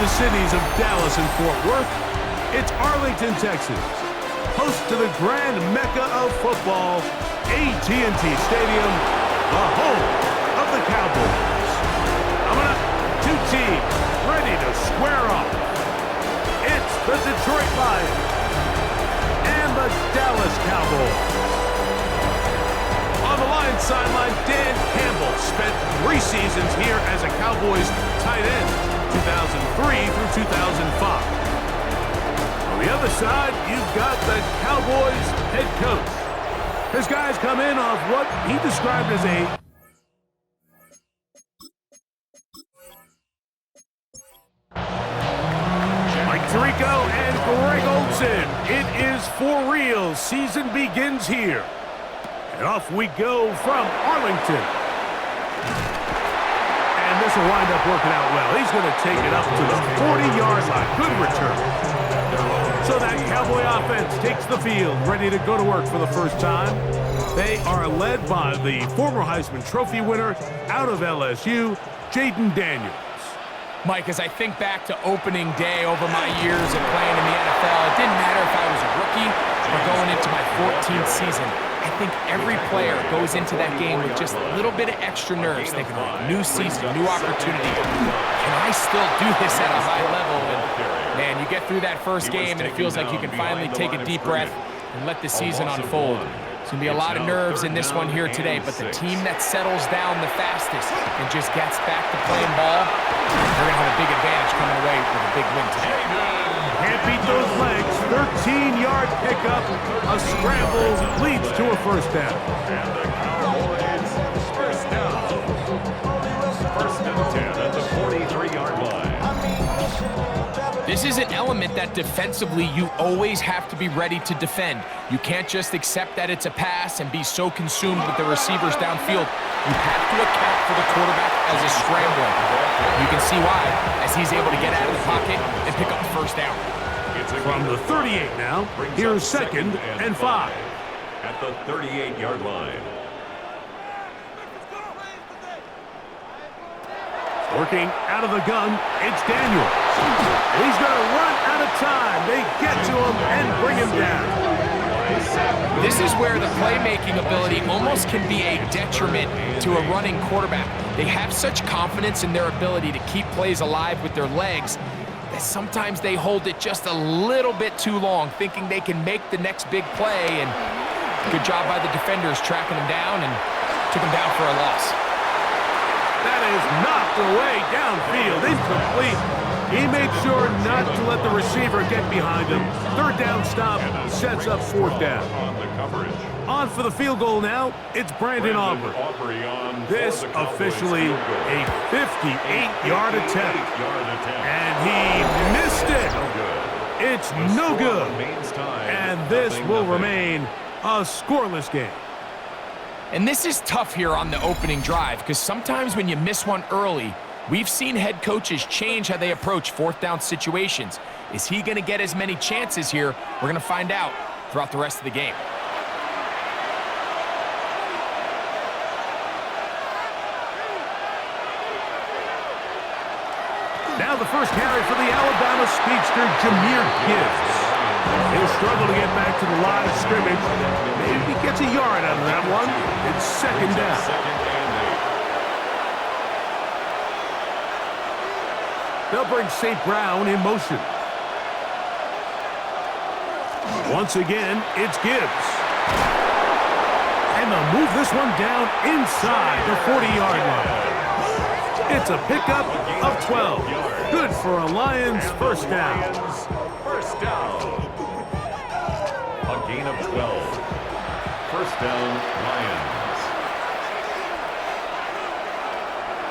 the cities of Dallas and Fort Worth, it's Arlington, Texas, host to the grand mecca of football, AT&T Stadium, the home of the Cowboys. Coming up, two teams ready to square off. It's the Detroit Lions and the Dallas Cowboys. On the Lions sideline, Dan Campbell spent 3 seasons here as a Cowboys tight end, 2003 through 2005. On the other side, you've got the Cowboys head coach. His guys come in off what he described as a Mike Tirico and Greg Olsen. It is for real. Season begins here. And off we go from Arlington. And this will wind up working out well. He's going to take it up to the 40-yard line. Good return. So that Cowboy offense takes the field, ready to go to work for the first time. They are led by the former Heisman Trophy winner out of LSU, Jaden Daniels. Mike, as I think back to opening day over my years of playing in the NFL, it didn't matter if I was a rookie or going into my 14th season. I think every player goes into that game with just a little bit of extra nerves, thinking, oh, new season, new opportunity. Can I still do this at a high level? And man, you get through that first game and it feels like you can finally take a deep breath and let the season unfold. It's going to be a lot of nerves in this one here today, but the team that settles down the fastest and just gets back to playing ball, they're going to have a big advantage coming away with a big win today. Can't beat those legs. 13-yard pickup. A scramble leads to a first down. And the Cowboys first down. First and 10 at the 43-yard line. This is an element that defensively you always have to be ready to defend. You can't just accept that it's a pass and be so consumed with the receivers downfield. You have to account for the quarterback as a scrambler. You can see why, as he's able to get out of the pocket and pick up the first down. From the 38 now, here's second and 5. At the 38-yard line. Working out of the gun, it's Daniel. He's going to run out of time. They get to him and bring him down. This is where the playmaking ability almost can be a detriment to a running quarterback. They have such confidence in their ability to keep plays alive with their legs that sometimes they hold it just a little bit too long, thinking they can make the next big play. And good job by the defenders tracking him down and took him down for a loss. That is knocked away downfield, incomplete. He made sure not to let the receiver get behind him. Third down stop sets up fourth down. On for the field goal now, it's Brandon Aubrey. This officially a 58-yard attempt. And he missed it. It's no good. And this will remain a scoreless game. And this is tough here on the opening drive, because sometimes when you miss one early, we've seen head coaches change how they approach fourth down situations. Is he going to get as many chances here? We're going to find out throughout the rest of the game. Now the first carry for the Alabama speedster, Jahmyr Gibbs. He'll struggle to get back to the line of scrimmage. Maybe he gets a yard out of that one. It's second down. They'll bring St. Brown in motion. Once again, it's Gibbs. And they'll move this one down inside the 40-yard line. It's a pickup of 12. Good for a Lions first down. First down. A gain of 12. First down, Lions.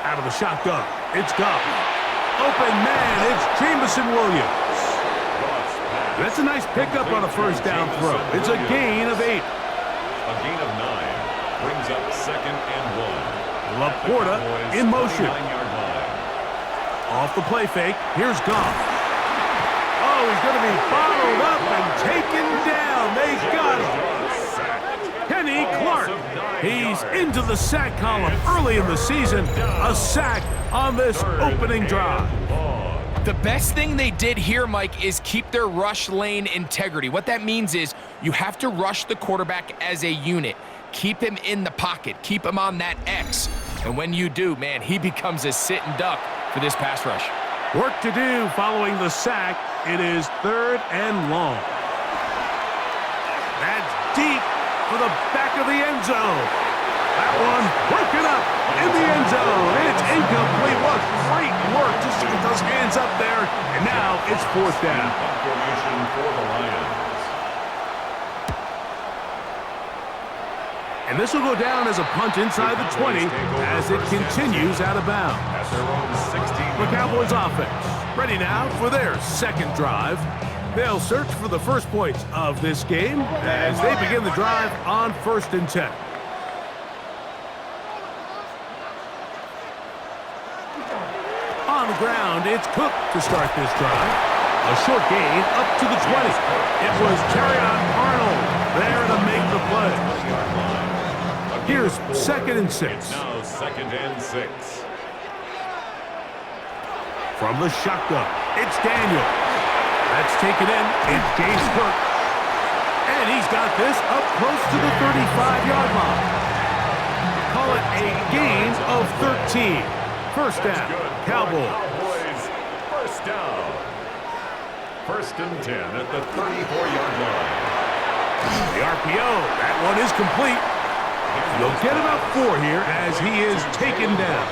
Out of the shotgun, it's Goff. Open man, it's Jameson Williams. That's a nice pickup on a first down throw. It's a gain of 8. A gain of 9. Brings up second and 1. Laporta in motion. Off the play fake, here's Goff. Oh, he's going to be bottled up and taken down. They got him. Kenny Clark. He's into the sack column early in the season. A sack on this opening drive. The best thing they did here, Mike, is keep their rush lane integrity. What that means is you have to rush the quarterback as a unit. Keep him in the pocket. Keep him on that X. And when you do, man, he becomes a sit and duck for this pass rush. Work to do following the sack. It is 3rd and long. That's deep for the back of the end zone. That one broken up in the end zone. It's incomplete. What great work just to get those hands up there. And now it's 4th down. Formation for the Lions. And this will go down as a punt inside the 20 as it continues out of bounds. At their own 16. The Cowboys offense ready now for their 2nd drive. They'll search for the first points of this game as they begin the drive on 1st and 10. On the ground, it's Cook to start this drive. A short gain up to the 20. It was Arnold there to make the play. Here's 2nd and 6. Now 2nd and 6. From the shotgun, it's Daniel. That's taken in. It's James Cook. And he's got this up close to the 35-yard line. Call it a gain of 13. 1st down, Cowboys. 1st down. 1st and 10 at the 34-yard line. The RPO, that one is complete. You'll get about 4 here as he is taken down.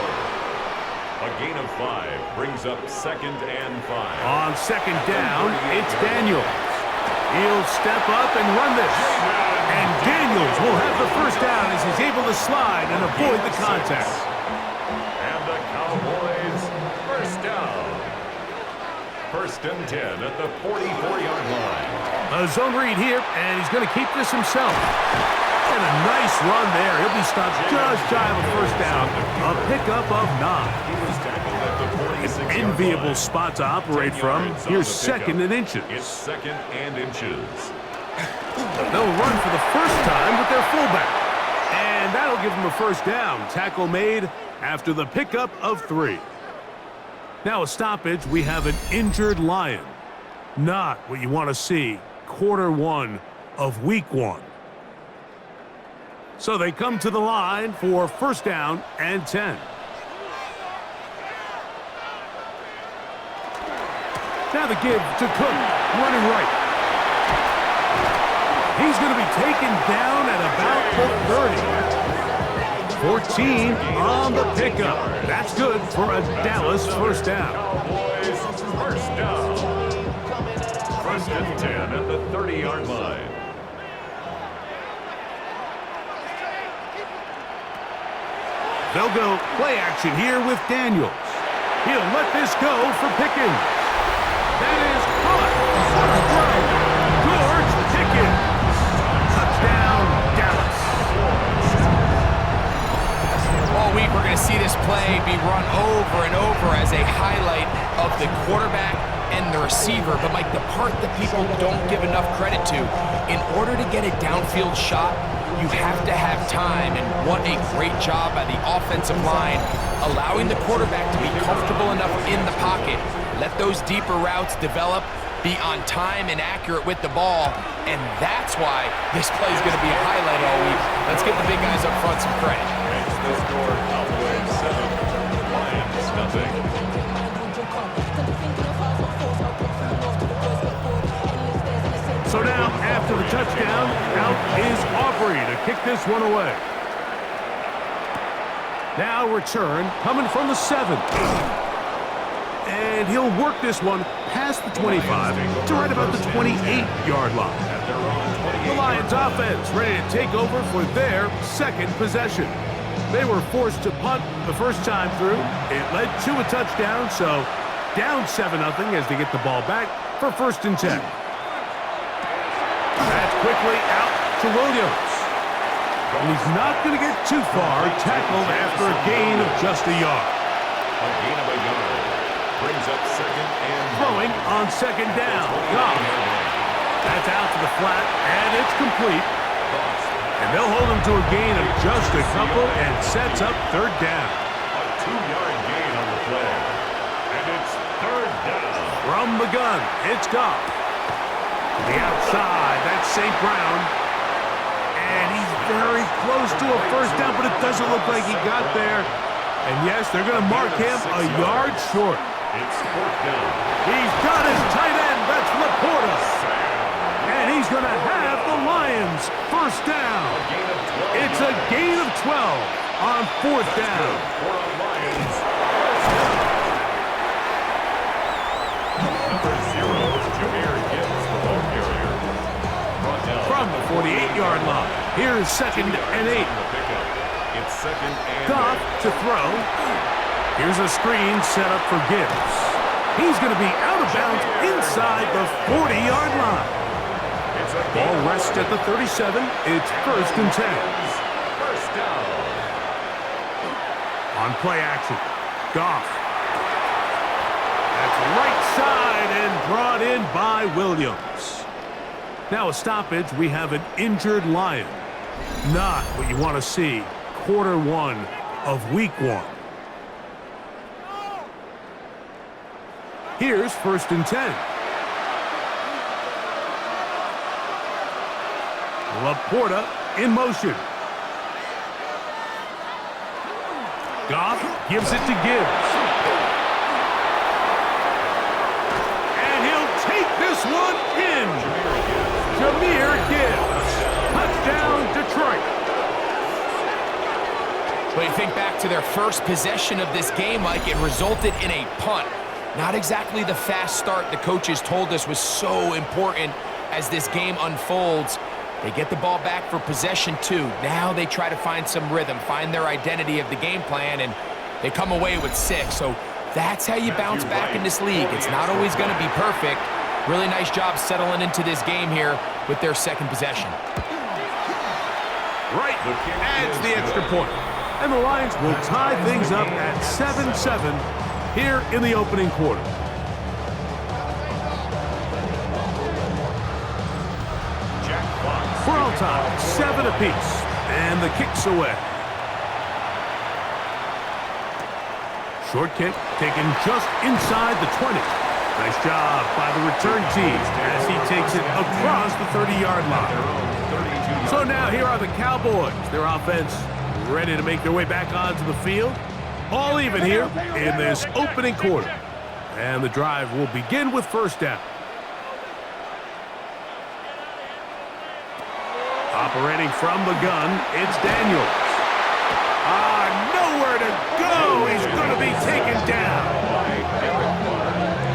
A gain of 5 brings up 2nd and 5. On 2nd down, it's Daniels. He'll step up and run this. And Daniels will have the 1st down as he's able to slide and avoid the contact. And the Cowboys 1st down. 1st and 10 at the 44-yard line. A zone read here, and he's going to keep this himself. And a nice run there. He'll be stopped just shy of a 1st down. A pickup of 9. He was tackled at the 46-yard Enviable line. spot to operate from. Here's 2nd and inches. It's 2nd and inches. They'll run for the first time with their fullback. And that'll give them a 1st down. Tackle made after the pickup of 3. Now a stoppage. We have an injured Lion. Not what you want to see. Quarter 1 of week 1. So they come to the line for 1st down and 10. Now the give to Cook, running right. He's going to be taken down at about the 30. 14 on the pickup. That's good for a Dallas 1st down. Cowboys 1st down. 1st and 10 at the 30-yard line. They'll go play action here with Daniels. He'll let this go for Pickens. That is caught. What a throw. George Pickens. Touchdown, Dallas. All week we're going to see this play be run over and over as a highlight of the quarterback and the receiver. But, Mike, the part that people don't give enough credit to, in order to get a downfield shot, you have to have time, and what a great job by the offensive line, allowing the quarterback to be comfortable enough in the pocket, let those deeper routes develop, be on time and accurate with the ball, and that's why this play is going to be a highlight all week. Let's give the big guys up front some credit. It's the score, Cowboys 7, Lions nothing. So now, after the touchdown, out is Aubrey to kick this one away. Now return coming from the 7. And he'll work this one past the 25 to right about the 28-yard line. The Lions offense ready to take over for their 2nd possession. They were forced to punt the first time through. It led to a touchdown, so down 7-0 as they get the ball back for 1st and 10. That's quickly out to Williams. And he's not going to get too far, tackled after a gain of just a yard. A gain of a yard brings up 2nd and Throwing on 2nd down. Goff. That's out to the flat, and it's complete. And they'll hold him to a gain of just a couple and sets up 3rd down. A 2-yard gain on the play. And it's 3rd down. From the gun, it's Goff. To the outside, that's St. Brown. And he's very close to a first down, but it doesn't look like he got there. And yes, they're going to mark him a yard short. It's fourth down. He's got his tight end. That's Laporta. And he's going to have the Lions first down. It's a gain of 12 on fourth down. For the Lions. Number 0, Jameer Gibbs, the ball carrier. From the 48-yard line. Here's 2nd and 8. It's 2nd and 8. Goff to throw. Here's a screen set up for Gibbs. He's going to be out of bounds inside the 40-yard line. Ball rests at the 37. It's 1st and 10. First down. On play action, Goff. That's right side and brought in by Williams. Now a stoppage. We have an injured Lion. Not what you want to see. Quarter 1 of week 1. Here's 1st and 10. Laporta in motion. Goff gives it to Gibbs. And he'll take this one in. Jameer Gibbs. Touchdown, Detroit. But you think back to their first possession of this game, Mike, it resulted in a punt. Not exactly the fast start the coaches told us was so important as this game unfolds. They get the ball back for possession 2. Now they try to find some rhythm, find their identity of the game plan, and they come away with 6. So that's how you bounce back in this league. It's not always going to be perfect. Really nice job settling into this game here with their 2nd possession. Right adds the extra point. And the Lions will tie things up at 7-7 here in the opening quarter. We're on top, 7 apiece, and the kick's away. Short kick taken just inside the 20. Nice job by the return team as he takes it across the 30-yard line. So now here are the Cowboys. Their offense ready to make their way back onto the field. All even here in this opening quarter. And the drive will begin with first down. Operating from the gun, it's Daniels. Nowhere to go. He's going to be taken down.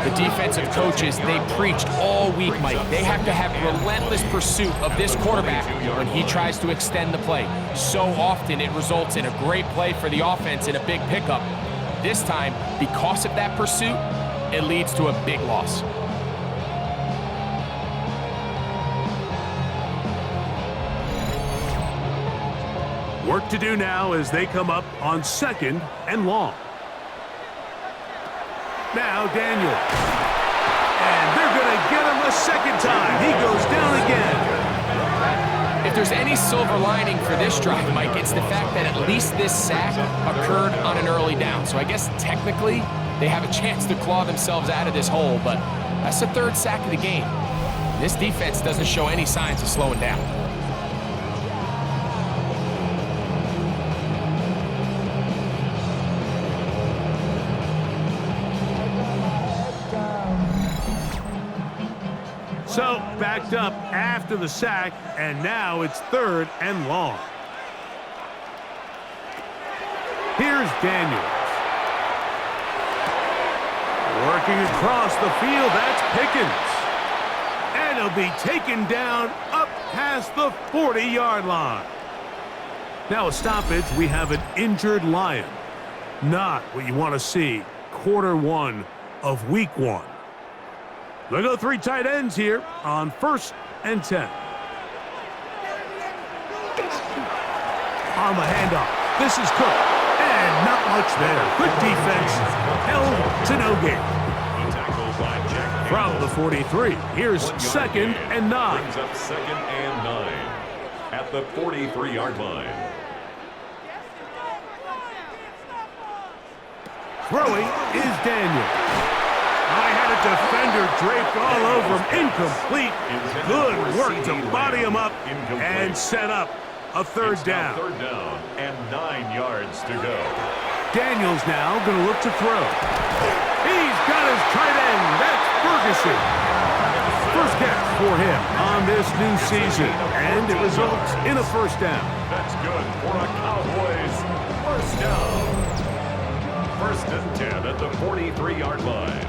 The defensive coaches, they preached all week, Mike. They have to have relentless pursuit of this quarterback when he tries to extend the play. So often it results in a great play for the offense and a big pickup. This time, because of that pursuit, it leads to a big loss. Work to do now as they come up on 2nd and long. Now Daniel. And they're going to get him a 2nd time. He goes down again. If there's any silver lining for this drive, Mike, it's the fact that at least this sack occurred on an early down. So I guess technically they have a chance to claw themselves out of this hole, but that's the 3rd sack of the game. This defense doesn't show any signs of slowing down. So, backed up after the sack, and now it's 3rd and long. Here's Daniels. Working across the field, that's Pickens. And he'll be taken down up past the 40-yard line. Now a stoppage, we have an injured Lion. Not what you want to see. Quarter 1 of week 1. They go 3 tight ends here on 1st and 10. On the handoff, this is Cook. And not much there. Good defense. Held to no gain. From the 43, here's 2nd and 9. Brings up 2nd and 9 at the 43-yard line. Throwing is Daniel. I And a defender draped all over him. Incomplete. Good work to body him up and set up a third down. Third down and 9 yards to go. Daniels now going to look to throw. He's got his tight end. That's Ferguson. First catch for him on this new season, and it results in a first down. That's good for a Cowboys first down. First and 10 at the 43-yard line.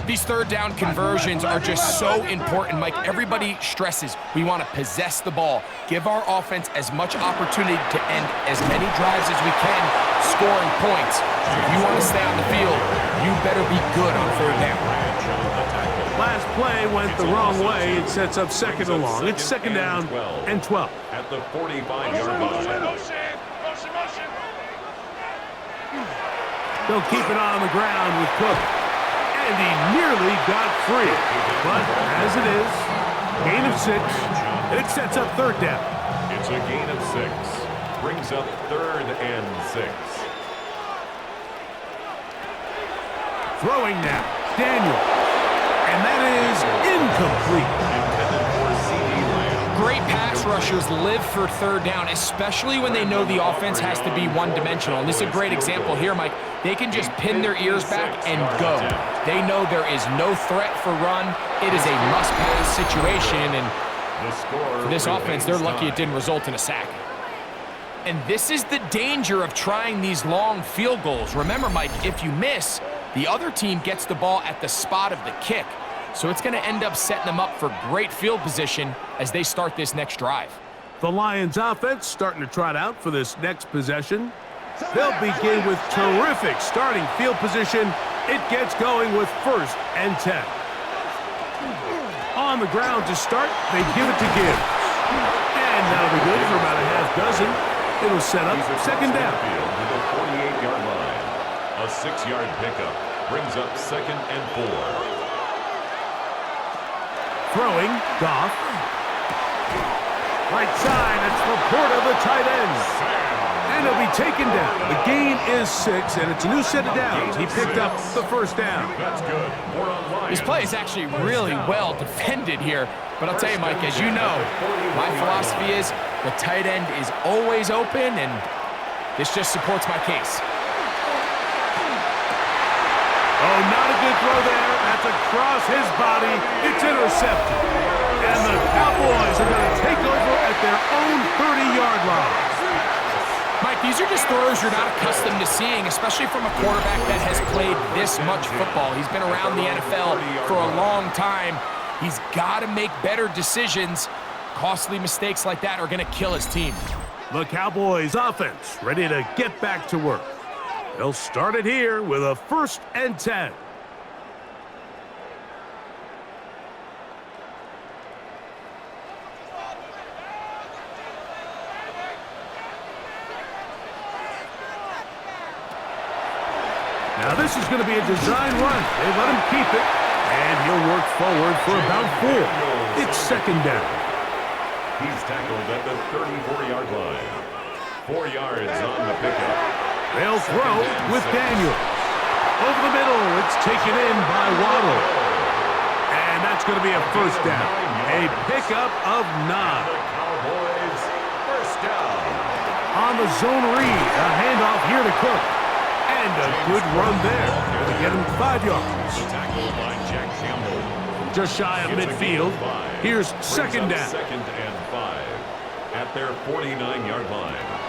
These third down conversions are just so important, Mike. Everybody stresses we want to possess the ball, give our offense as much opportunity to end as many drives as we can, scoring points. If you want to stay on the field, you better be good on third down. Last play went the wrong way. It sets up second and long. It's second down and 12. At the 45-yard line. They'll keep it on the ground with Cook. And he nearly got free. But as it is, gain of 6, and it sets up third down. It's a gain of 6. Brings up third and 6. Throwing now, Daniel. And that is incomplete. Great pass rushers live for third down, especially when they know the offense has to be one-dimensional. And this is a great example here, Mike. They can just pin their ears back and go. They know there is no threat for run. It is a must-pass situation, and for this offense, they're lucky it didn't result in a sack. And this is the danger of trying these long field goals. Remember, Mike, if you miss, the other team gets the ball at the spot of the kick. So it's going to end up setting them up for great field position as they start this next drive. The Lions offense starting to trot out for this next possession. They'll begin with terrific starting field position. It gets going with first and 10. On the ground to start, they give it to Gibbs. And that'll be good for about a half dozen. It'll set up second down. To the 48-yard line. A 6-yard pickup brings up second and 4. Throwing, Goff. Right side, it's Laporta, the tight end. And he'll be taken down. The gain is 6, and it's a new set of downs. He picked up the first down. That's good. This play is actually really well defended here. But I'll tell you, Mike, as you know, my philosophy is the tight end is always open, and this just supports my case. Oh, not a good throw there. That's across his body. It's intercepted. And the Cowboys are going to take over at their own 30-yard line. Mike, these are just throws you're not accustomed to seeing, especially from a quarterback that has played this much football. He's been around the NFL for a long time. He's got to make better decisions. Costly mistakes like that are going to kill his team. The Cowboys offense ready to get back to work. They'll start it here with a first and 10. Now this is going to be a design run. They let him keep it, and he'll work forward for about 4. It's second down. He's tackled at the 34-yard line. 4 yards on the pickup. They'll throw with Daniel. Over the middle, it's taken in by Waddle. And that's going to be a first down. A pickup of 9. The Cowboys first down. On the zone read, a handoff here to Cook. And a good run there to get him 5 yards. Tackled by Jack Campbell. Just shy of midfield. Here's second down. Second and 5 at their 49-yard line.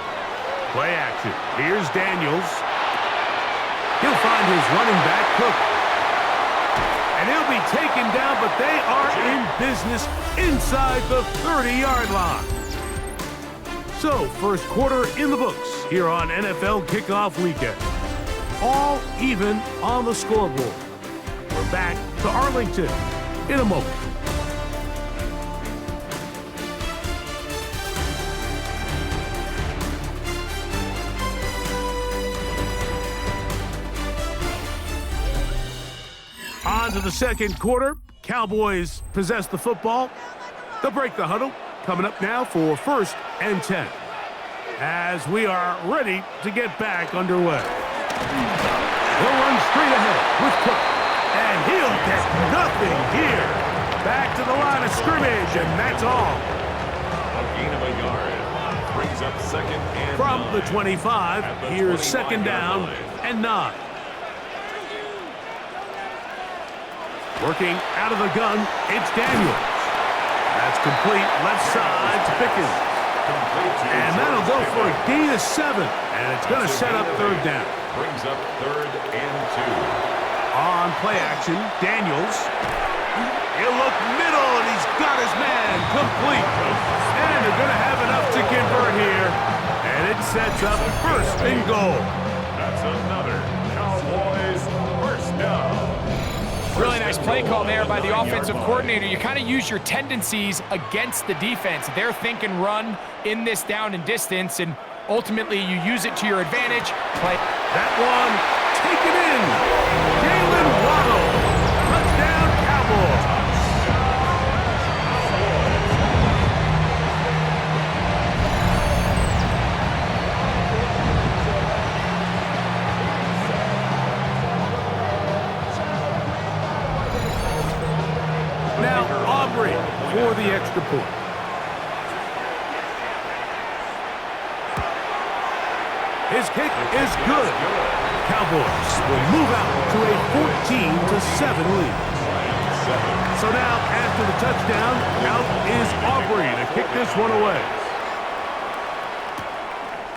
Play action. Here's Daniels. He'll find his running back, Cook. And he'll be taken down, but they are in business inside the 30-yard line. So, first quarter in the books here on NFL Kickoff Weekend. All even on the scoreboard. We're back to Arlington in a moment. On to the second quarter. Cowboys possess the football. They'll break the huddle. Coming up now for first and 10. As we are ready to get back underway. He'll run straight ahead with Cook. And he'll get nothing here. Back to the line of scrimmage, and that's all. A gain of a yard. Brings up second and From 9. the 25, here's second down and 9. Working out of the gun, it's Daniels. That's complete, left side to Pickens. And that'll go for a gain of 7. And it's going to set up third down. Brings up third and 2. On play action, Daniels. He'll look middle, and he's got his man complete. And they're going to have enough to convert here. And it sets up first and goal. That's another Cowboys first down. Really nice play call there by the offensive coordinator. You kind of use your tendencies against the defense. They're thinking run in this down and distance, and ultimately you use it to your advantage. Play. That one taken in. Jalen Waddle. Touchdown, Cowboys. Now Aubrey for the extra point. His kick is good. Cowboys will move out to a 14-7 lead. So now, after the touchdown, out is Aubrey to kick this one away.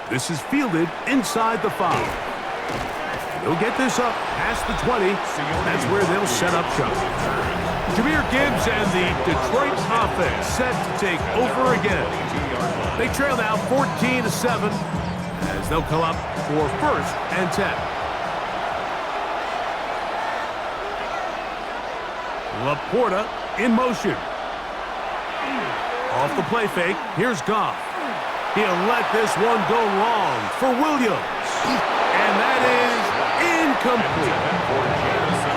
This is fielded inside the 5. He'll get this up past the 20. That's where they'll set up shop. Jahmyr Gibbs and the Detroit offense set to take over again. They trail now 14-7 as they'll come up for first and 10. Laporta in motion. Off the play fake, here's Goff. He'll let this one go long for Williams. And that is incomplete.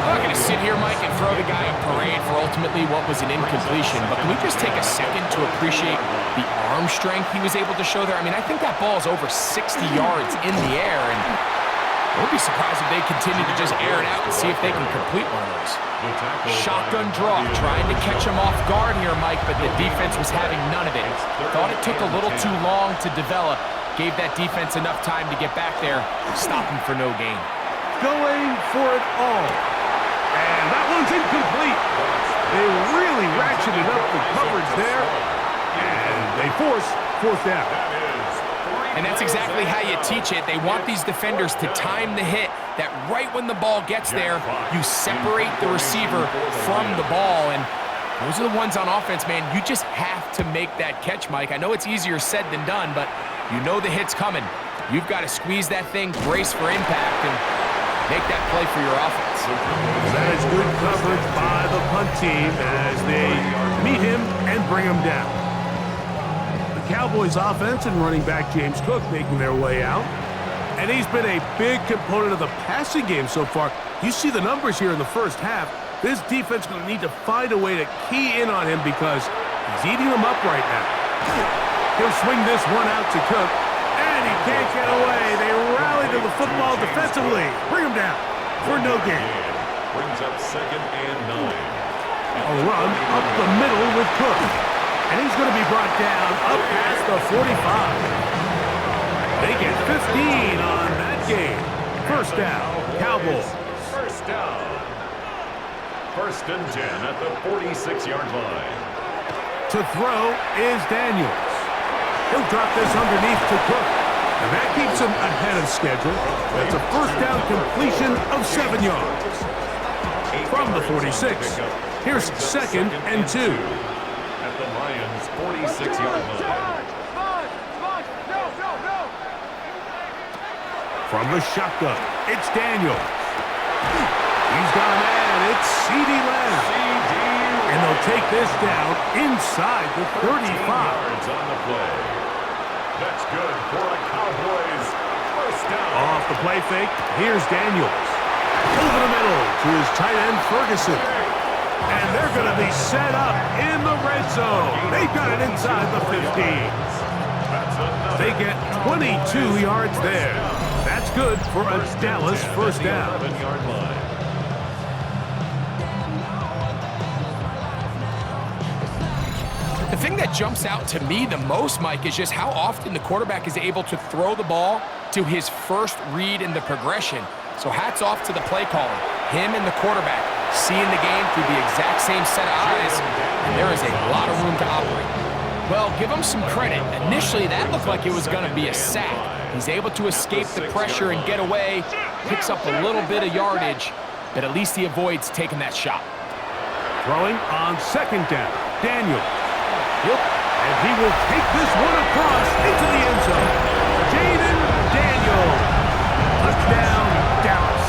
I'm not going to sit here, Mike, and throw the guy a parade for ultimately what was an incompletion, but can we just take a second to appreciate the arm strength he was able to show there? I mean, I think that ball is over 60 yards in the air, and I won't be surprised if they continue to just air it out and see if they can complete one of those. Shotgun draw, trying to catch him off guard here, Mike, but the defense was having none of it. Thought it took a little too long to develop. Gave that defense enough time to get back there, stop him for no gain. Going for it all. And that one's incomplete. They really ratcheted up the coverage there. And they force fourth down. And that's exactly how you teach it. They want these defenders to time the hit, that right when the ball gets there, you separate the receiver from the ball. And those are the ones on offense, man. You just have to make that catch, Mike. I know it's easier said than done, but you know the hit's coming. You've got to squeeze that thing, brace for impact, and make that play for your offense. That is good coverage by the punt team as they meet him and bring him down. The Cowboys offense and running back James Cook making their way out. And he's been a big component of the passing game so far. You see the numbers here in the first half. This defense is going to need to find a way to key in on him because he's eating them up right now. He'll swing this one out to Cook. And he can't get away. They rally to the football defensively. Bring him down for no gain. Brings up second and 9. A run up the middle with Cook. And he's going to be brought down up past the 45. They get 15 on that game. First down, Cowboys. First down. First and 10 at the 46-yard line. To throw is Daniels. He'll drop this underneath to Cook. And that keeps him ahead of schedule. That's a first down completion of 7 yards. From the 46, here's second and 2. At the Lions' 46-yard line. From the shotgun, it's Daniels. He's got a man. It's C.D. Lamb. And they'll take this down inside the 35. Yards on the play. That's good for a Cowboys first down. Off the play fake, here's Daniels. Over the middle to his tight end, Ferguson. And they're going to be set up in the red zone. They've got it inside the 15. They get 22 yards there. That's good for a Dallas first down. 11-yard line. The thing that jumps out to me the most, Mike, is just how often the quarterback is able to throw the ball to his first read in the progression. So hats off to the play caller. Him and the quarterback seeing the game through the exact same set of eyes, and there is a lot of room to operate. Well, give him some credit. Initially, that looked like it was going to be a sack. He's able to escape the pressure and get away, picks up a little bit of yardage, but at least he avoids taking that shot. Throwing on second down, Daniel. Yep, and he will take this one across into the end zone. Jaden Daniel. Touchdown, Dallas.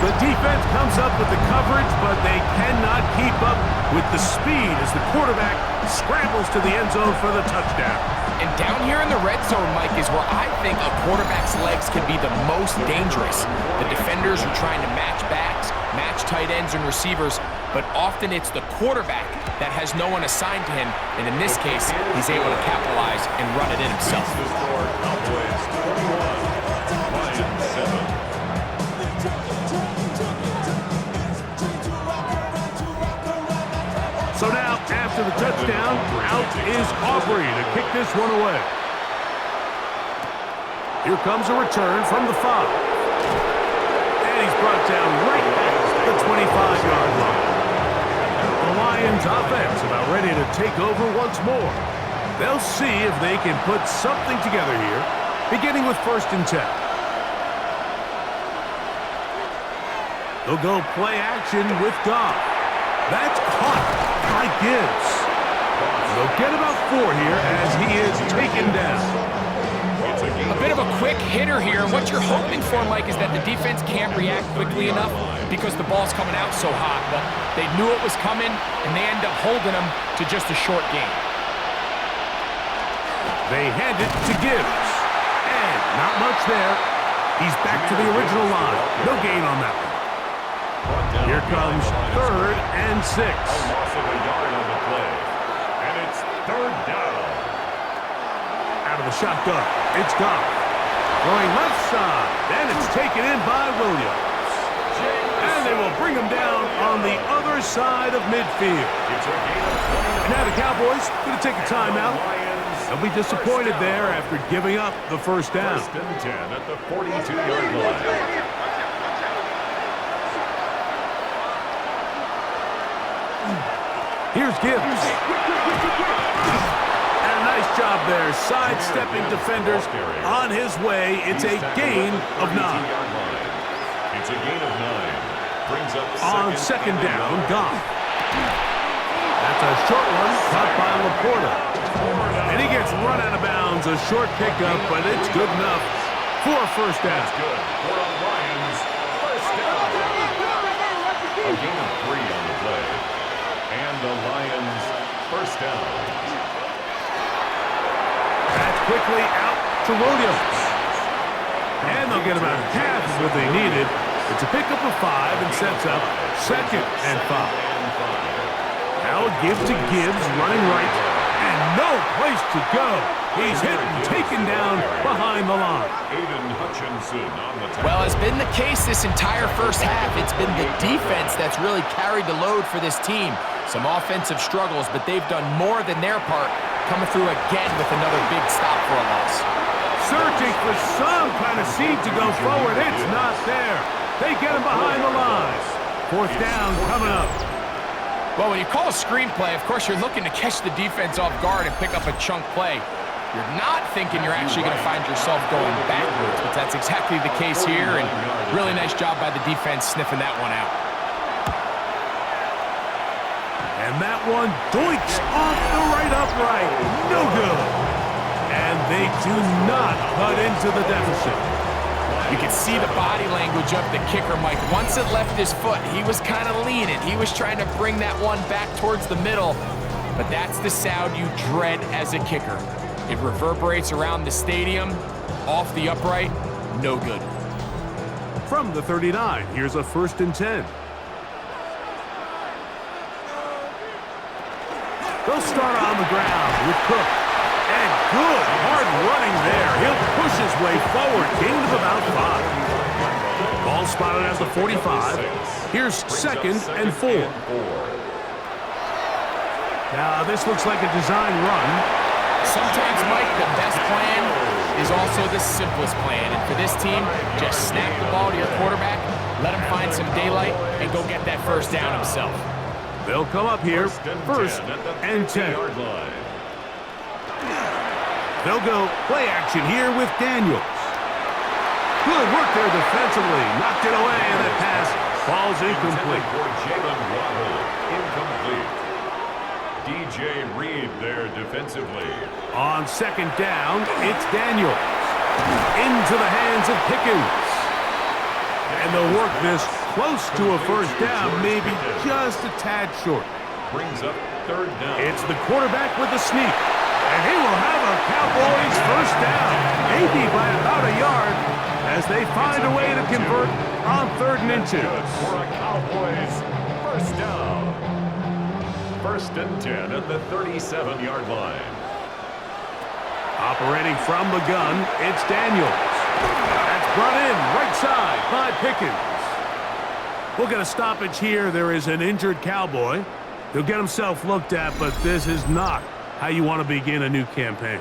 The defense comes up with the coverage, but they cannot keep up with the speed as the quarterback scrambles to the end zone for the touchdown. And down here in the red zone, Mike, is where I think a quarterback's legs can be the most dangerous. The defenders are trying to match backs, match tight ends and receivers, but often it's the quarterback that has no one assigned to him, and in this case, he's able to capitalize and run it in himself. Cowboys 21, Lions 7. So now, after the touchdown, out is Aubrey to kick this one away. Here comes a return from the 5. And he's brought down right at the 25-yard line. The Lions offense about ready to take over once more. They'll see if they can put something together here, beginning with 1st and 10. They'll go play action with Goff. That's caught by Gibbs. They'll get about 4 here as he is taken down. A bit of a quick hitter here, and what you're hoping for, Mike, is that the defense can't react quickly enough because the ball's coming out so hot. But they knew it was coming, and they end up holding them to just a short game. They hand it to Gibbs. And not much there. He's back to the original line. No gain on that one. Here comes 3rd and 6. A loss of a yard on the play. And it's 3rd down. Out of the shotgun, it's Goff. Going left side, and it's taken in by Williams. And they will bring him down on the other side of midfield. And now the Cowboys going to take a timeout. They'll be disappointed there after giving up the first down. 1st and 10 at the 42-yard line. Here's Gibbs. And a nice job there, sidestepping defenders on his way. It's a gain of 9. It's a gain of 9. Brings up on second down, Goff. That's a short one, caught by Laporta. And he gets run out of bounds. A short pickup, but it's good enough for a first down. That's good for a Lions first down. A gain of 3 on the play. And the Lions first down. That's quickly out to Williams. And they'll get about half of what they needed. It's a pickup of 5 and sets up 2nd and 5. Now a give to Gibbs, running right, and no place to go. He's hit and taken down behind the line. Aiden Hutchinson on the tackle. Well, as been the case this entire first half, it's been the defense that's really carried the load for this team. Some offensive struggles, but they've done more than their part, coming through again with another big stop for a loss. Searching for some kind of seed to go forward. It's not there. They get him behind the line. 4th down coming up. Well, when you call a screenplay, of course, you're looking to catch the defense off guard and pick up a chunk play. You're not thinking you're actually going to find yourself going backwards, but that's exactly the case here, and really nice job by the defense sniffing that one out. And that one doinks off the right upright. No good. And they do not cut into the deficit. You can see the body language of the kicker, Mike. Once it left his foot, he was kind of leaning. He was trying to bring that one back towards the middle. But that's the sound you dread as a kicker. It reverberates around the stadium, off the upright, no good. From the 39, here's a 1st and 10. They'll start on the ground with Cook. And good, hard running there. He'll push his way forward. Gain of about 5. Ball spotted at the 45. Here's 2nd and 4. Now, this looks like a design run. Sometimes, Mike, the best plan is also the simplest plan. And for this team, just snap the ball to your quarterback, let him find some daylight, and go get that first down himself. They'll come up here, 1st and 10. They'll go play action here with Daniels. Good work there defensively. Knocked it away, and that pass falls incomplete. Incomplete. DJ Reed there defensively. On 2nd down, it's Daniels. Into the hands of Pickens. And they'll work this close to a first down, maybe just a tad short. Brings up 3rd down. It's the quarterback with the sneak. And he will have a Cowboys first down, maybe by about a yard, as they find a way to convert on 3rd and inches. For a Cowboys first down. 1st and 10 at the 37-yard line. Operating from the gun, it's Daniels. That's brought in right side by Pickens. We'll get a stoppage here. There is an injured Cowboy. He'll get himself looked at, but this is not how you want to begin a new campaign.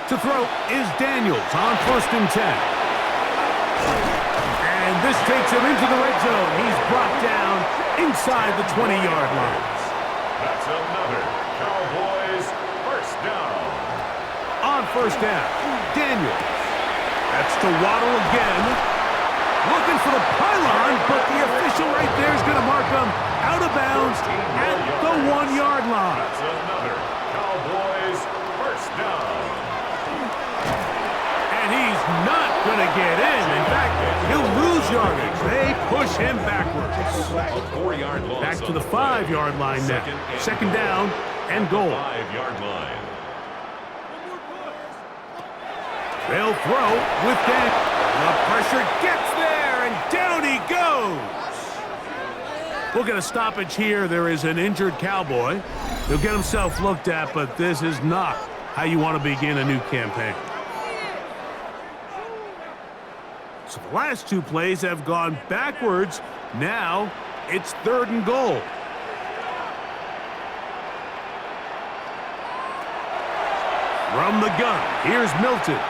To throw is Daniels on 1st and 10. And this takes him into the red zone. He's brought down inside the 20-yard line. That's another Cowboys first down. On 1st down, Daniels. That's to Waddle again. Looking for the pylon, but the official right there is going to mark him out of bounds at the 1-yard line. That's another Cowboys first down. And he's not going to get in. In fact, he'll lose yardage. They push him backwards. A 4-yard loss. Back to the 5-yard line now. 2nd down and goal. 5-yard line. They'll throw with Dan. The pressure gets there, and down he goes. We'll get a stoppage here. There is an injured Cowboy. He'll get himself looked at, but this is not how you want to begin a new campaign. So the last 2 plays have gone backwards. Now it's 3rd and goal. From the gun, here's Milton.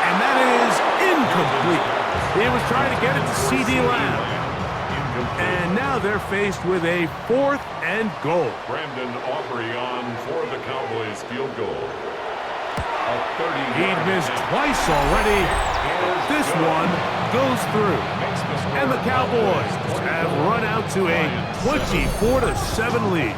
And that is incomplete. He was trying to get it to C.D. Lamb. And now they're faced with a 4th and goal. Brandon Aubrey on for the Cowboys field goal. He'd missed twice already. This one goes through. And the Cowboys have run out to a 24-7 lead.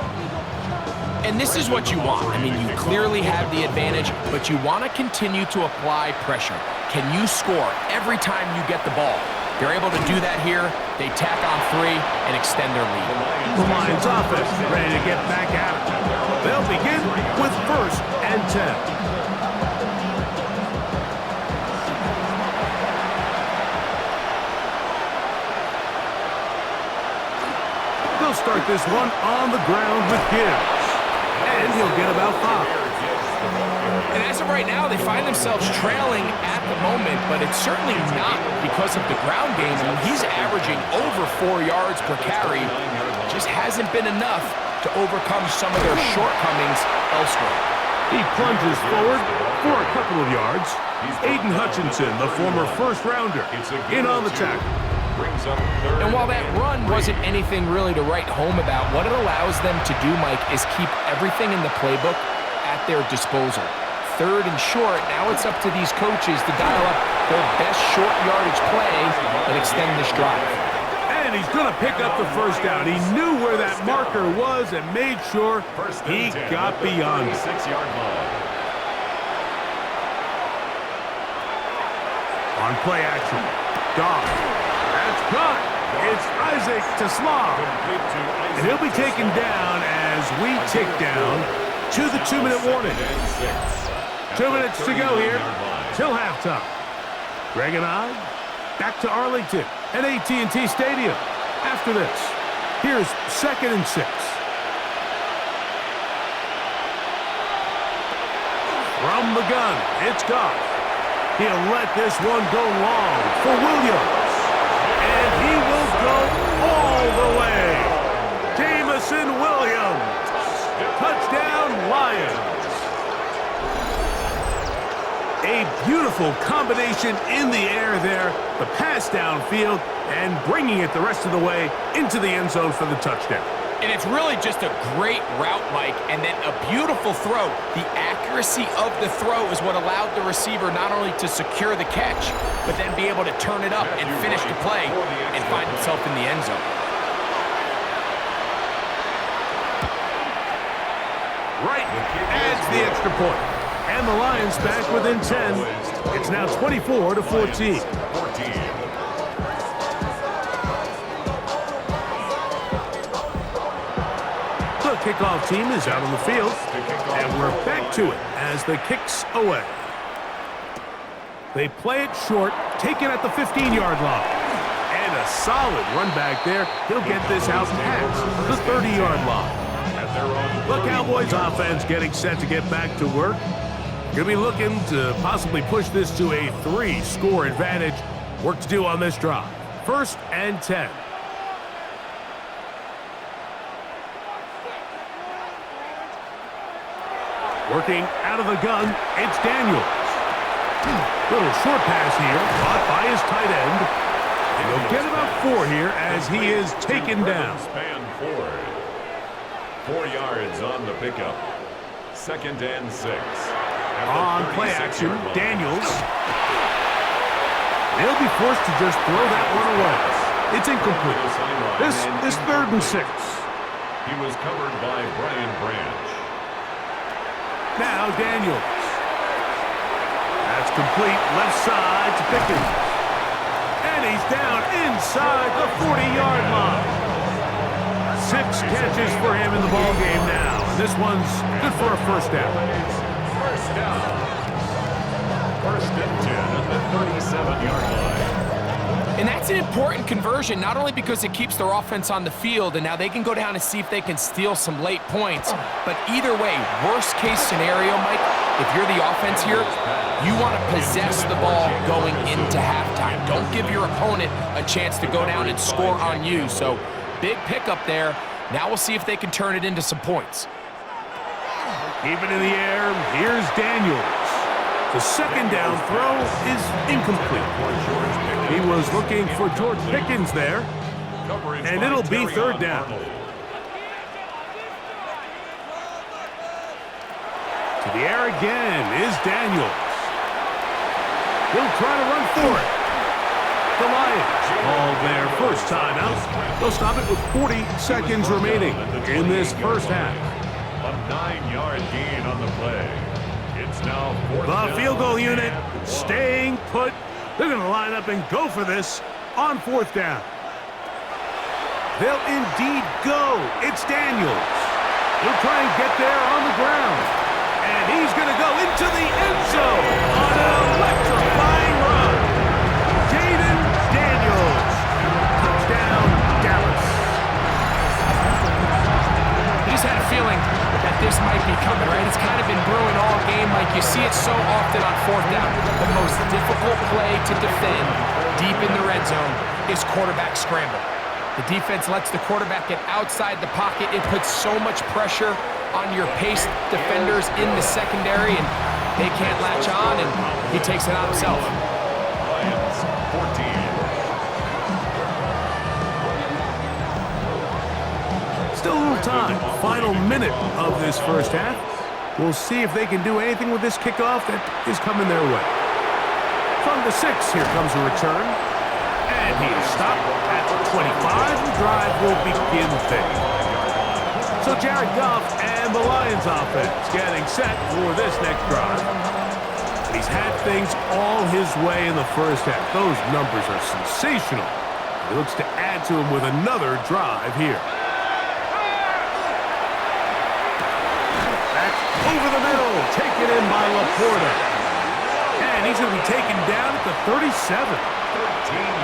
And this is what you want. I mean, you clearly have the advantage, but you want to continue to apply pressure. Can you score every time you get the ball? They're able to do that here. They tack on 3 and extend their lead. The Lions offense ready to get back at it. They'll begin with 1st and 10. They'll start this one on the ground with Gibbs. And he'll get about 5. And as of right now, they find themselves trailing at the moment, but it's certainly not because of the ground game. I mean, he's averaging over 4 yards per carry. Just hasn't been enough to overcome some of their shortcomings elsewhere. He plunges forward for a couple of yards. Aiden Hutchinson, the former first-rounder, in on the tackle. And while that run wasn't anything really to write home about, what it allows them to do, Mike, is keep everything in the playbook at their disposal. 3rd and short, now it's up to these coaches to dial up their best short yardage play and extend this drive. And he's going to pick up the first down. He knew where that marker was and made sure he got beyond it. 6-yard line. On play action, Goff. That's caught. It's Isaac to Slav. Complete to And he'll be taken down as we tick down to the 2-minute warning. 2 minutes to go here till halftime. Greg and I back to Arlington at AT&T Stadium. After this, here's 2nd and 6. From the gun, it's Goff. He'll let this one go long for Williams. And he will go all the way. Jameson Williams. Touchdown, Lions. A beautiful combination in the air there. The pass downfield and bringing it the rest of the way into the end zone for the touchdown. And it's really just a great route, Mike, and then a beautiful throw. The accuracy of the throw is what allowed the receiver not only to secure the catch, but then be able to turn it up and finish the play and find himself in the end zone. Right adds the extra point. And the Lions back within 10. It's now 24-14. The kickoff team is out on the field, and we're back to it as the kick's away. They play it short, take it at the 15-yard line. And a solid run back there. He'll get this out past the 30-yard line. The Cowboys offense getting set to get back to work. Going to be looking to possibly push this to a 3-score advantage. Work to do on this drive. 1st and 10. Working out of the gun, it's Daniels. Little short pass here, caught by his tight end. And he'll get about 4 here as he is taken down. 4 yards on the pickup. 2nd and 6. On play action, Daniels. They'll be forced to just throw that one away. It's incomplete. This is 3rd and 6. He was covered by Brian Branch. Now Daniels. That's complete left side to Pickens. And he's down inside the 40-yard line. 6 catches for him in the ballgame now. And this one's good for a 1st down. 1st down. 1st and 10 at the 37-yard line. And that's an important conversion, not only because it keeps their offense on the field, and now they can go down and see if they can steal some late points. But either way, worst case scenario, Mike, if you're the offense here, you want to possess the ball going into halftime. Don't give your opponent a chance to go down and score on you. So big pickup there. Now we'll see if they can turn it into some points. Keep it in the air. Here's Daniels. The 2nd down throw is incomplete. He was looking for George Pickens there. And it'll be 3rd down. To the air again is Daniels. He'll try to run for it. The Lions call their 1st timeout. They'll stop it with 40 seconds remaining in this 1st half. A 9-yard gain on the play. It's now 4th The down. field goal unit staying put. They're going to line up and go for this on 4th down. They'll indeed go. It's Daniels. He'll try and get there on the ground. And he's going to go into the end zone on an electrifying run. Jaden Daniels. Touchdown, Dallas. I just had a feeling that this might be coming, right? It's kind of been brewing all game. Like you see it so often on 4th down. The most difficult play to defend deep in the red zone is quarterback scramble. The defense lets the quarterback get outside the pocket. It puts so much pressure on your paced defenders in the secondary, and they can't latch on, and he takes it on himself. Lions 14. Still a little time. Final minute of this 1st half. We'll see if they can do anything with this kickoff that is coming their way. From the 6, here comes a return. And he is stopped at the 25. The drive will begin there. So Jared Goff and the Lions offense getting set for this next drive. He's had things all his way in the 1st half. Those numbers are sensational. He looks to add to them with another drive here. back over the middle, taken in by Laporta. And he's going to be taken down at the 37. 13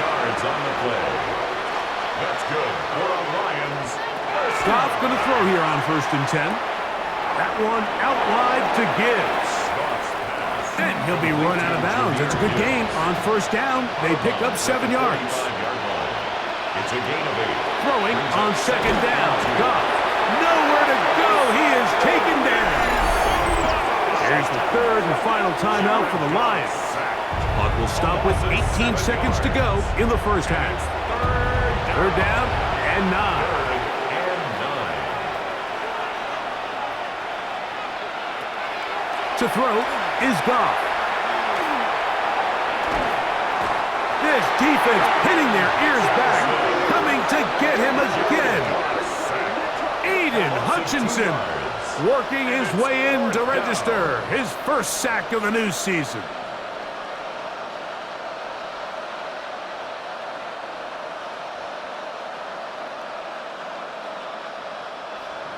yards on the play. That's good for a Lions. Goff going to throw here on 1st and 10. That one out wide to Gibbs. And he'll be run out of bounds. It's a good game on 1st down. They pick up 7 yards. It's a gain of 8. Throwing on 2nd down. Goff. Nowhere to go. He is taken down. Here's the 3rd and final timeout for the Lions. Clock will stop with 18 seconds to go in the 1st half. 3rd down and 9. To throw is Goff. This defense pinning their ears back, coming to get him again. Aiden Hutchinson working his way in to register his 1st sack of the new season.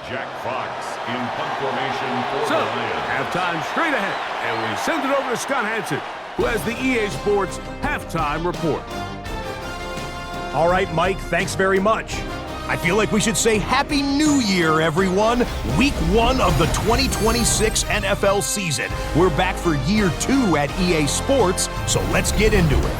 Jack Fox in punt formation for So, the Lions. halftime straight ahead, and we send it over to Scott Hansen, who has the EA Sports halftime report. All right, Mike, thanks very much. I feel like we should say Happy New Year, everyone. Week 1 of the 2026 NFL season. We're back for year 2 at EA Sports, so let's get into it.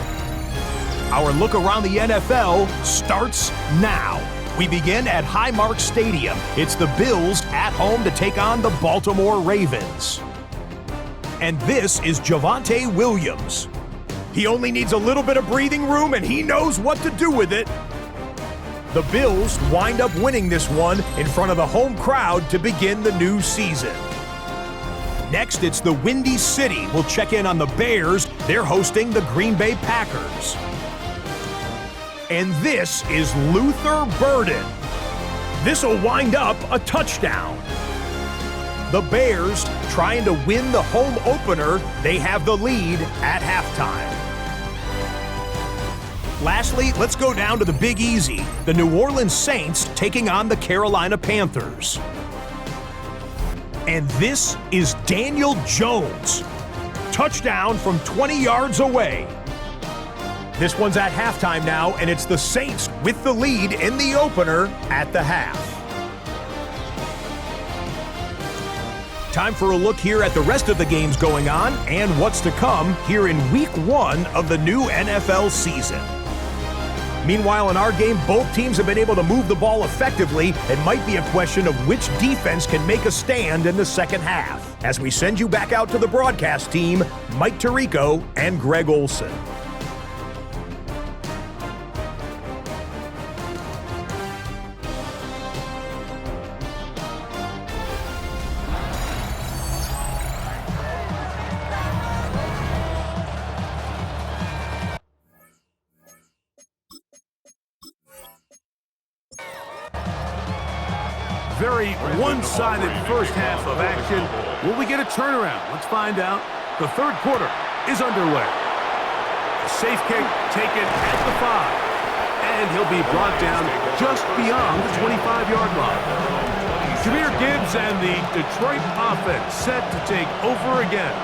Our look around the NFL starts now. We begin at Highmark Stadium. It's the Bills at home to take on the Baltimore Ravens. And this is Javonte Williams. He only needs a little bit of breathing room, and he knows what to do with it. The Bills wind up winning this one in front of the home crowd to begin the new season. Next, it's the Windy City. We'll check in on the Bears. They're hosting the Green Bay Packers. And this is Luther Burden. This will wind up a touchdown. The Bears trying to win the home opener. They have the lead at halftime. Lastly, let's go down to the Big Easy. The New Orleans Saints taking on the Carolina Panthers. And this is Daniel Jones. Touchdown from 20 yards away. This one's at halftime now, and it's the Saints with the lead in the opener at the half. Time for a look here at the rest of the games going on and what's to come here in Week 1 of the new NFL season. Meanwhile, in our game, both teams have been able to move the ball effectively. It might be a question of which defense can make a stand in the second half. As we send you back out to the broadcast team, Mike Tirico and Greg Olson. Very one-sided first half of action. Will we get a turnaround? Let's find out. The 3rd quarter is underway. A safe kick taken at the 5. And he'll be brought down just beyond the 25-yard line. Jahmyr Gibbs and the Detroit offense set to take over again.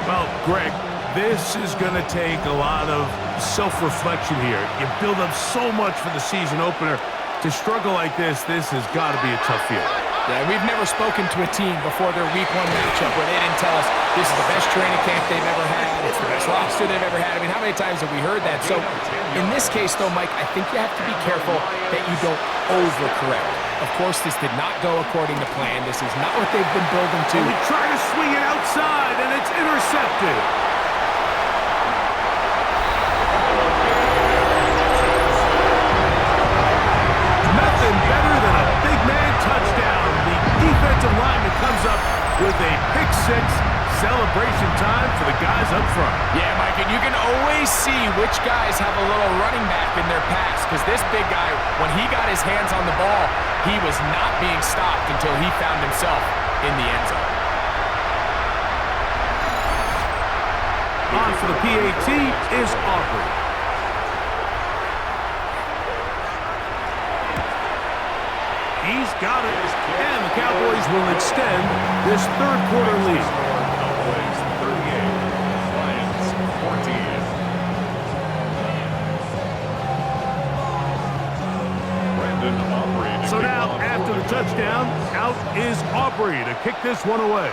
Well, Greg, this is going to take a lot of self-reflection here. You build up so much for the season opener. To struggle like this has got to be a tough field. Yeah, we've never spoken to a team before their Week 1 matchup where they didn't tell us this is the best training camp they've ever had, it's the best roster they've ever had. I mean, how many times have we heard that? So, in this case, though, Mike, I think you have to be careful that you don't overcorrect. Of course, this did not go according to plan. This is not what they've been building to. And we try to swing it outside, and it's intercepted. Nothing better than a big man touchdown. The defensive lineman comes up with a pick-6. Celebration time for the guys up front. Yeah, Mike, and you can always see which guys have a little running back in their pass, because this big guy, when he got his hands on the ball, he was not being stopped until he found himself in the end zone. On for the PAT is Aubrey. He's got it. And the Cowboys will extend this third quarter lead. Cowboys 38, Lions 14. Brandon Aubrey. So now, after the touchdown, out is Aubrey to kick this one away.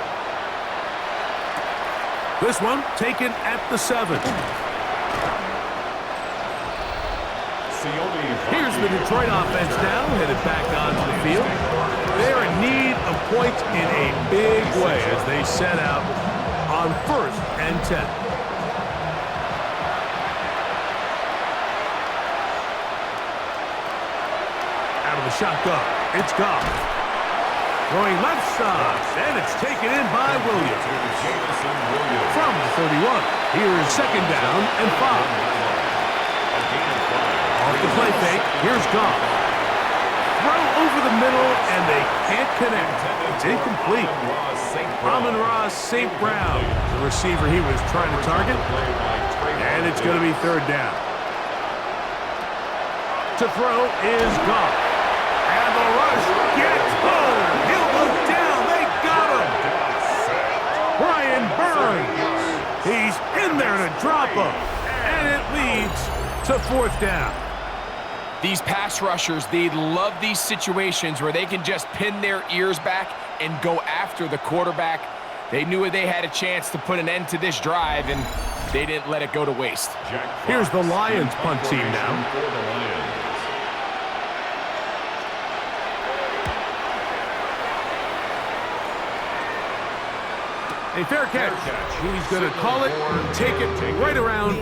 This one taken at the 7. Here's the Detroit offense now, headed back onto the field. They're in need of points in a big way as they set out on 1st and 10. Out of the shotgun, it's gone. Going left side, and it's taken in by Williams. From the 31, here's 2nd down and 5. Off the play fake, here's Goff. Throw over the middle, and they can't connect. It's incomplete. Amon-Ra St. Brown, the receiver he was trying to target. And it's going to be 3rd down. To throw is Goff. And the rush gets home. He'll go down. They got him. Brian Burns. He's in there to drop him. And it leads to 4th down. These pass rushers, they love these situations where they can just pin their ears back and go after the quarterback. They knew they had a chance to put an end to this drive, and they didn't let it go to waste. Here's the Lions punt team now. A fair catch. He's going to call it and take it right around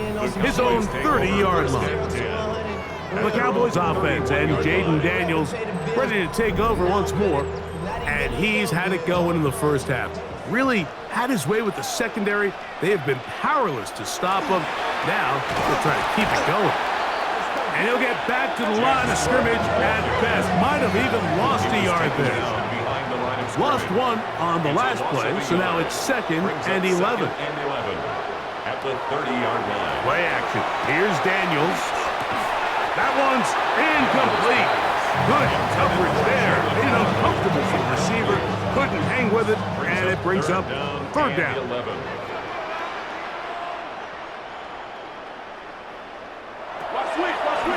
his own 30-yard line. The Cowboys offense and Jaden Daniels ready to take over once more. And he's had it going in the first half. Really had his way with the secondary. They have been powerless to stop him. Now they're trying to keep it going. And he'll get back to the line of scrimmage at best. Might have even lost a yard there. Lost one on the last play, so now it's 2nd and 11. At the 30-yard line. Play action. Here's Daniels. That one's incomplete. Good coverage there. Made it uncomfortable for the receiver. Couldn't hang with it, and it brings up 3rd down.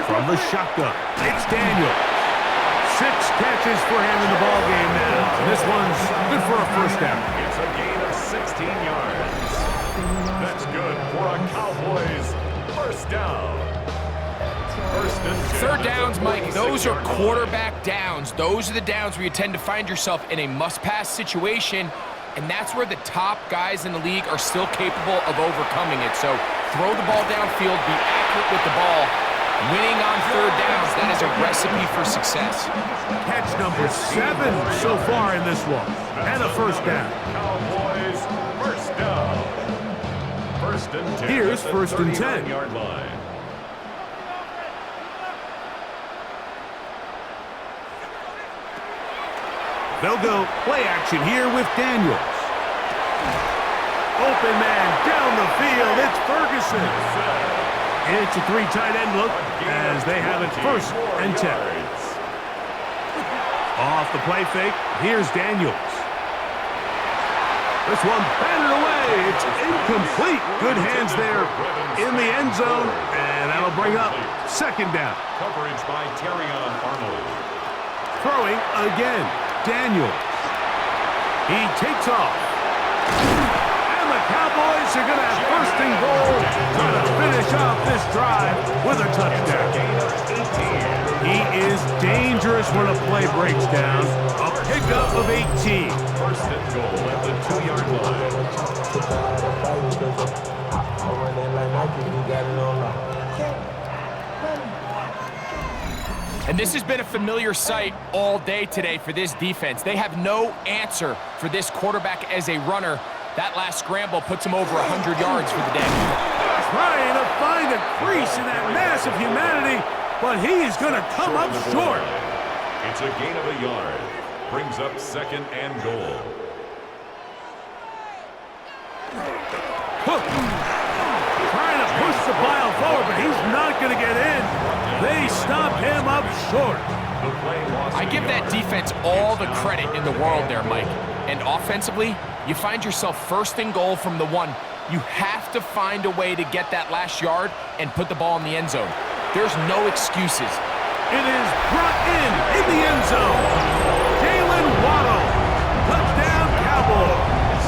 From the shotgun, it's Daniels. 6 catches for him in the ballgame now. This one's good for a 1st down. It's a gain of 16 yards. That's good for a Cowboys 1st down. 3rd downs, Mike, those are quarterback downs. Those are the downs where you tend to find yourself in a must-pass situation, and that's where the top guys in the league are still capable of overcoming it. So throw the ball downfield, be accurate with the ball. Winning on 3rd downs, that is a recipe for success. Catch number 7 so far in this one, and a 1st down. Cowboys 1st down. 1st and 10. Here's 1st and 10. Yard line. They'll go play action here with Daniels. Open man down the field. It's Ferguson. It's a 3 tight end look as they have it 1st and 10. Off the play fake, here's Daniels. This one batted away. It's incomplete. Good hands there in the end zone, and that'll bring up 2nd down. Coverage by Terrion Arnold. Throwing again, Daniels. He takes off. And the Cowboys are going to have 1st and goal, trying to finish off this drive with a touchdown. He is dangerous when a play breaks down. A pickup of 18. 1st and goal at the 2-yard line. And this has been a familiar sight all day today for this defense. They have no answer for this quarterback as a runner. That last scramble puts him over 100 yards for the day. Trying to find a crease in that mass of humanity, but he is going to come up short. It's a gain of a yard. Brings up 2nd and goal. Hook. Trying to push the pile forward, but he's not going to get in. They stop him up short. The The play loss. I give that defense all the credit in the world there, Mike. And offensively, you find yourself first and goal from the 1. You have to find a way to get that last yard and put the ball in the end zone. There's no excuses. It is brought in the end zone. Jalen Waddle, touchdown Cowboys.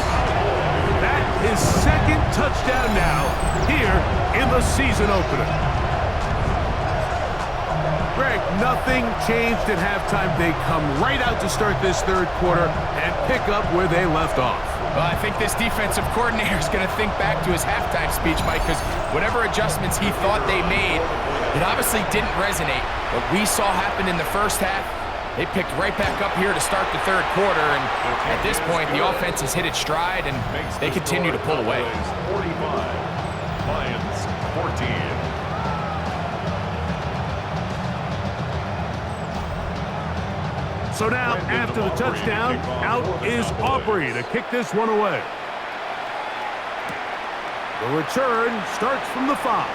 That is second touchdown now here in the season opener. Greg, nothing changed at halftime. They come right out to start this third quarter and pick up where they left off. Well, I think this defensive coordinator is going to think back to his halftime speech, Mike, because whatever adjustments he thought they made, it obviously didn't resonate. What we saw happen in the first half, they picked right back up here to start the third quarter, and at this point, the offense has hit its stride, and they continue to pull away. 45, Lions 14. So now, after the touchdown, out is Aubrey to kick this one away. The return starts from the 5.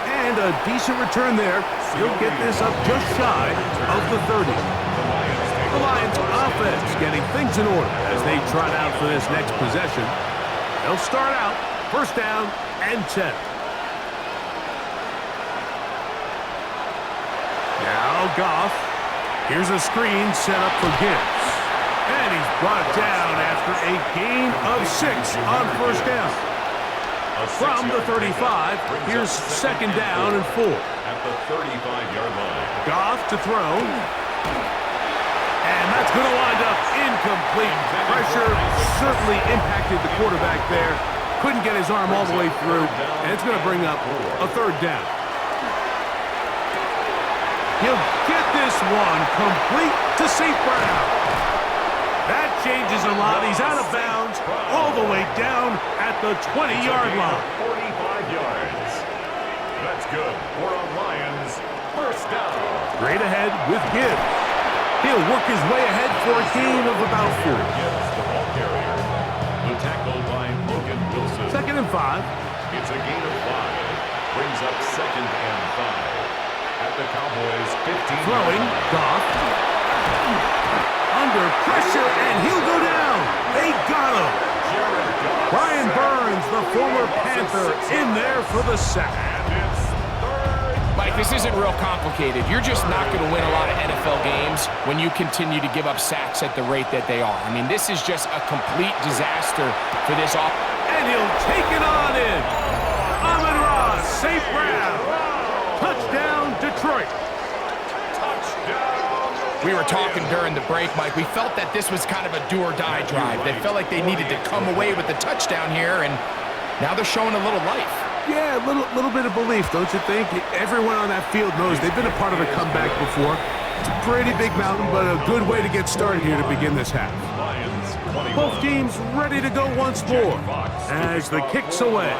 And a decent return there. He'll get this up just shy of the 30. The Lions offense getting things in order as they trot out for this next possession. They'll start out first down and 10. Now Goff. Here's a screen set up for Gibbs. And he's brought down after a gain of 6 on first down. From the 35, here's second down and 4. At the 35-yard line. Goff to throw. And that's going to wind up incomplete. Pressure certainly impacted the quarterback there. Couldn't get his arm all the way through. And it's going to bring up a third down. He'll get this one complete to St. Brown. That changes a lot. He's out of bounds all the way down at the 20-yard line. 45 yards. That's good for a Lions first down. Straight ahead with Gibbs. He'll work his way ahead for a gain of about 4. Gibbs, the ball carrier. The tackle by Logan Wilson. Second and 5. It's a gain of 5. Brings up second and 5. At the Cowboys 15. Throwing, Goff. Under pressure, and he'll go down. They got him. Brian Burns, the former Panther, in there for the sack. Mike, this isn't real complicated. You're just not going to win a lot of NFL games when you continue to give up sacks at the rate that they are. I mean, this is just a complete disaster for this offense. And he'll take it on in. Amon-Ra, St. Brown. Touchdown, Detroit. We were talking during the break, Mike. We felt that this was kind of a do-or-die drive. They felt like they needed to come away with the touchdown here, and now they're showing a little life. Yeah, a little bit of belief, don't you think? Everyone on that field knows they've been a part of a comeback before. It's a pretty big mountain, but a good way to get started here to begin this half. Both teams ready to go once more as the kick's away.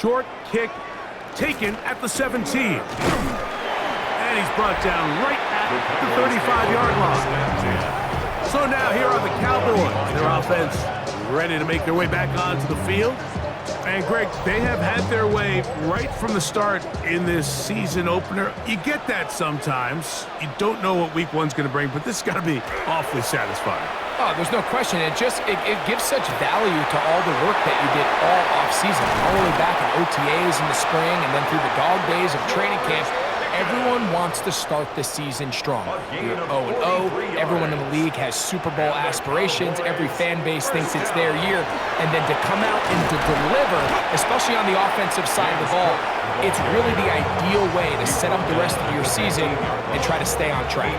Short kick taken at the 17. And he's brought down right at the 35-yard line. So now here are the Cowboys. Their offense ready to make their way back onto the field. And, Greg, they have had their way right from the start in this season opener. You get that sometimes. You don't know what week one's going to bring, but this has got to be awfully satisfying. Oh, there's no question. It gives such value to all the work that you did all offseason, all the way back in OTAs in the spring and then through the dog days of training camp. Everyone wants to start the season strong. You're 0-0. Everyone in the league has Super Bowl aspirations. Every fan base thinks it's their year. And then to come out and to deliver, especially on the offensive side of the ball, it's really the ideal way to set up the rest of your season and try to stay on track.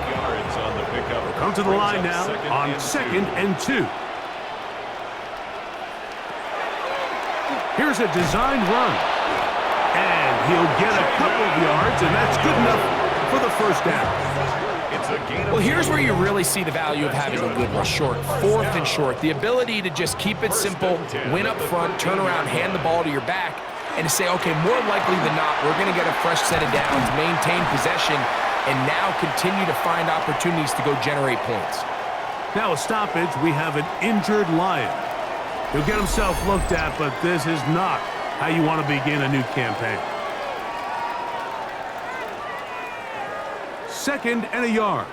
Come to the line now on second and 2. Here's a designed run. And he'll get a couple of yards, and that's good enough for the first down. Well, here's where you really see the value of having a good rush short. Fourth and short. The ability to just keep it simple, win up front, turn around, hand the ball to your back, and to say, okay, more likely than not, we're going to get a fresh set of downs, maintain possession, and now continue to find opportunities to go generate points. Now a stoppage, we have an injured Lion. He'll get himself looked at, but this is not how you want to begin a new campaign. 2nd and a yard.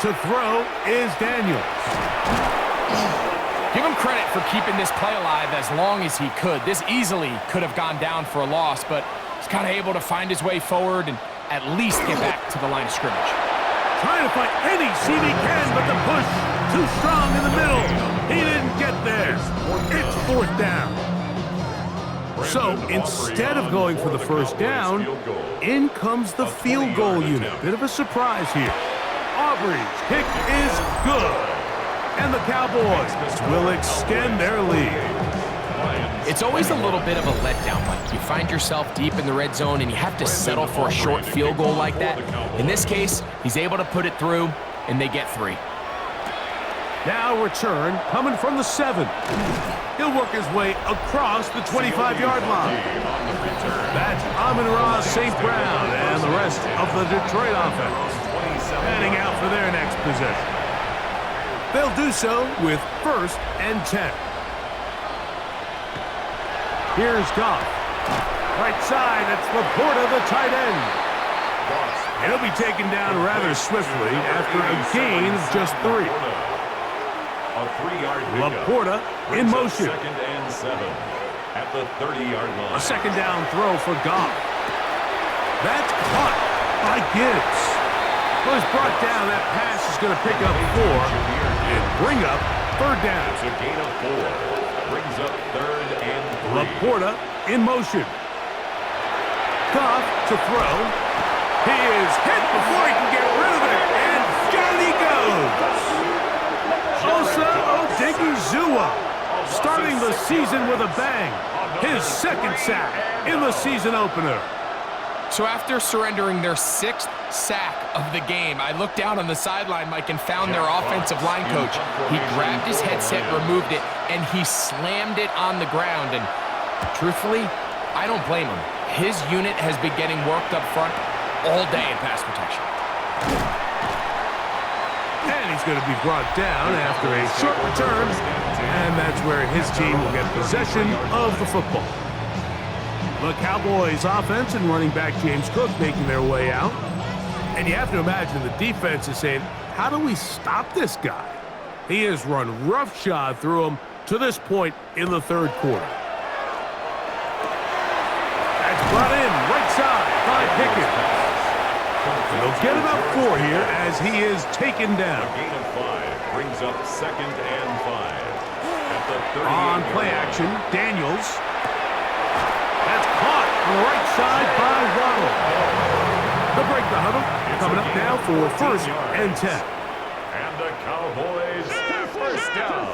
To throw is Daniels. Give him credit for keeping this play alive as long as he could. This easily could have gone down for a loss, but he's kind of able to find his way forward and at least get back to the line of scrimmage. Trying to find any seam he can, but the push too strong in the middle. He didn't get there. It's 4th down. So instead of going for the 1st down, in comes the field goal unit. Bit of a surprise here. Aubrey's kick is good. And the Cowboys will extend their lead. It's always a little bit of a letdown, Mike. You find yourself deep in the red zone and you have to settle for a short field goal like that. In this case, he's able to put it through, and they get 3. Now return coming from the 7. He'll work his way across the 25-yard line. That's Amon-Ra St. Brown and the rest of the Detroit offense heading out for their next possession. They'll do so with 1st and 10. Here's Goff. Right side, it's Laporta, the tight end. He'll be taken down rather swiftly after a gain of just 3. A 3-yard Laporta in motion. 2nd and 7 at the 30-yard line. A 2nd down throw for Goff. That's caught by Gibbs. Well, it's brought down. That pass is going to pick up 4 and bring up 3rd down. It's a gain of 4. Brings up 3rd and 3. Laporta in motion. Goff to throw. He is hit before he can get rid of it, and down he goes. Osa Odigizua starting the season with a bang. His 2nd sack in the season opener. So after surrendering their 6th sack of the game, I looked down on the sideline, Mike, and found their offensive line coach. He grabbed his headset, removed it, and he slammed it on the ground. And truthfully, I don't blame him. His unit has been getting worked up front all day in pass protection. And he's going to be brought down after a short return, and that's where his team will get possession of the football. The Cowboys offense and running back James Cook making their way out. And you have to imagine the defense is saying, how do we stop this guy? He has run roughshod through him to this point in the 3rd quarter. That's brought in right side by Pickett. They'll get about 4 here as he is taken down. A gain of 5 brings up 2nd and 5 at the 30. On play action, Daniels. That's caught on the right side by Waddle. They'll break the huddle. Coming up now for 1st and 10. And the Cowboys 1st down.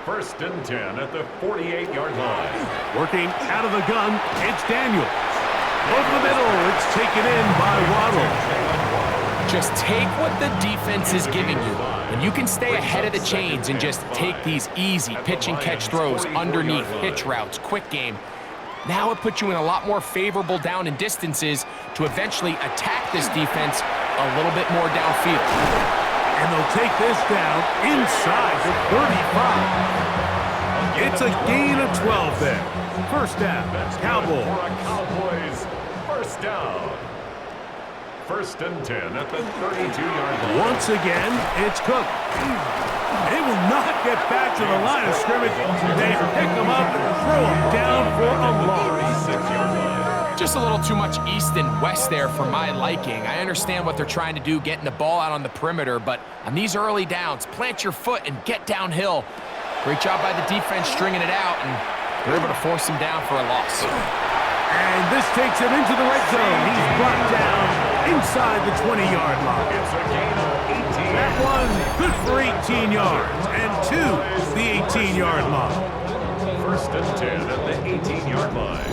1st and 10 at the 48-yard line. Working out of the gun, it's Daniels. Over the middle, it's taken in by Waddle. Just take what the defense is giving you, and you can stay ahead of the chains and just take these easy pitch and catch throws underneath, hitch routes, quick game. Now it puts you in a lot more favorable down and distances to eventually attack this defense a little bit more downfield. And they'll take this down inside the 35. It's a gain of 12 there. 1st down, Cowboys. For a Cowboys 1st down. 1st and 10 at the 32-yard line. Once again, it's Cook. They will not get back to the line of scrimmage. They pick him up and throw him down for a loss. 36-yard line. Just a little too much east and west there for my liking. I understand what they're trying to do, getting the ball out on the perimeter, but on these early downs, plant your foot and get downhill. Great job by the defense stringing it out, and they're able to force him down for a loss. And this takes him into the red zone. He's brought down inside the 20-yard line. It's a gain of 18. That one good for 18 yards and to the 18-yard line. 1st and 10 at the 18-yard line.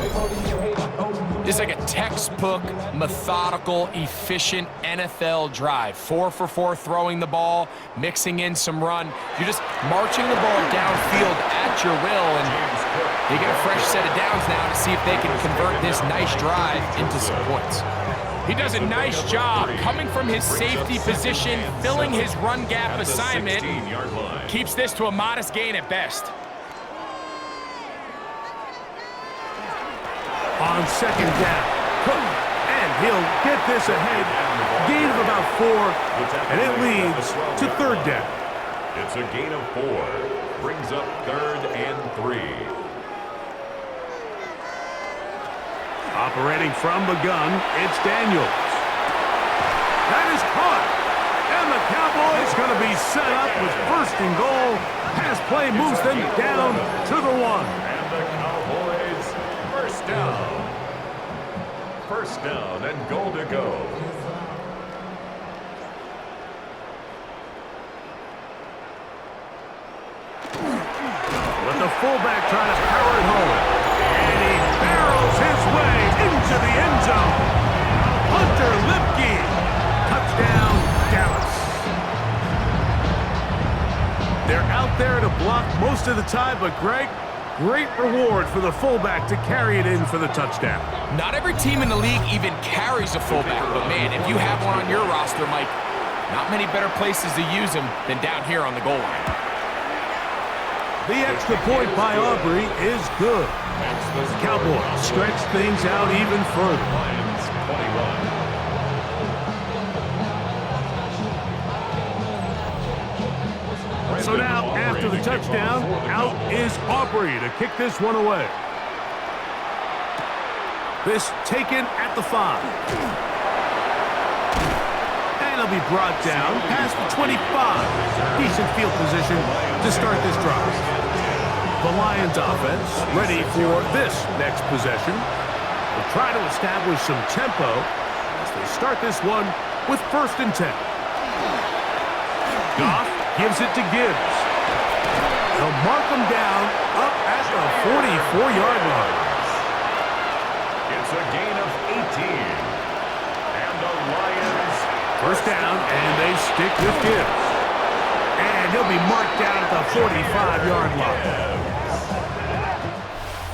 It's like a textbook, methodical, efficient NFL drive. 4 for 4 throwing the ball, mixing in some run. You're just marching the ball downfield at your will, and they get a fresh set of downs now to see if they can convert this nice drive into some points. He does a nice job coming from his safety position, filling his run gap assignment. Keeps this to a modest gain at best. on second down. Cook, and he'll get this ahead. Gain of about 4, and it leads to third down. It's a gain of 4. Brings up 3rd and 3. Operating from the gun, it's Daniels. That is caught. And the Cowboys going to be set up with 1st and goal. Pass play moves them down to the 1. And the Cowboys, 1st down. 1st down and goal to go. With the fullback trying to power it home. And he barrels his way into the end zone. Hunter Lipke. Touchdown, Dallas. They're out there to block most of the time, but Greg, great reward for the fullback to carry it in for the touchdown. Not every team in the league even carries a fullback, but man, if you have one on your roster, Mike, not many better places to use him than down here on the goal line. The extra point by Aubrey is good. The Cowboys stretch things out even further. Lions 21. So now, after the touchdown, out is Aubrey to kick this one away. This taken at the 5. And he'll be brought down past the 25. Decent field position to start this drive. The Lions offense ready for this next possession. They'll try to establish some tempo as they start this one with 1st and 10. Goff gives it to Gibbs. They'll mark him down up at the 44-yard line. It's a gain of 18. And the Lions, 1st down, and they stick with Gibbs. And he'll be marked down at the 45-yard line.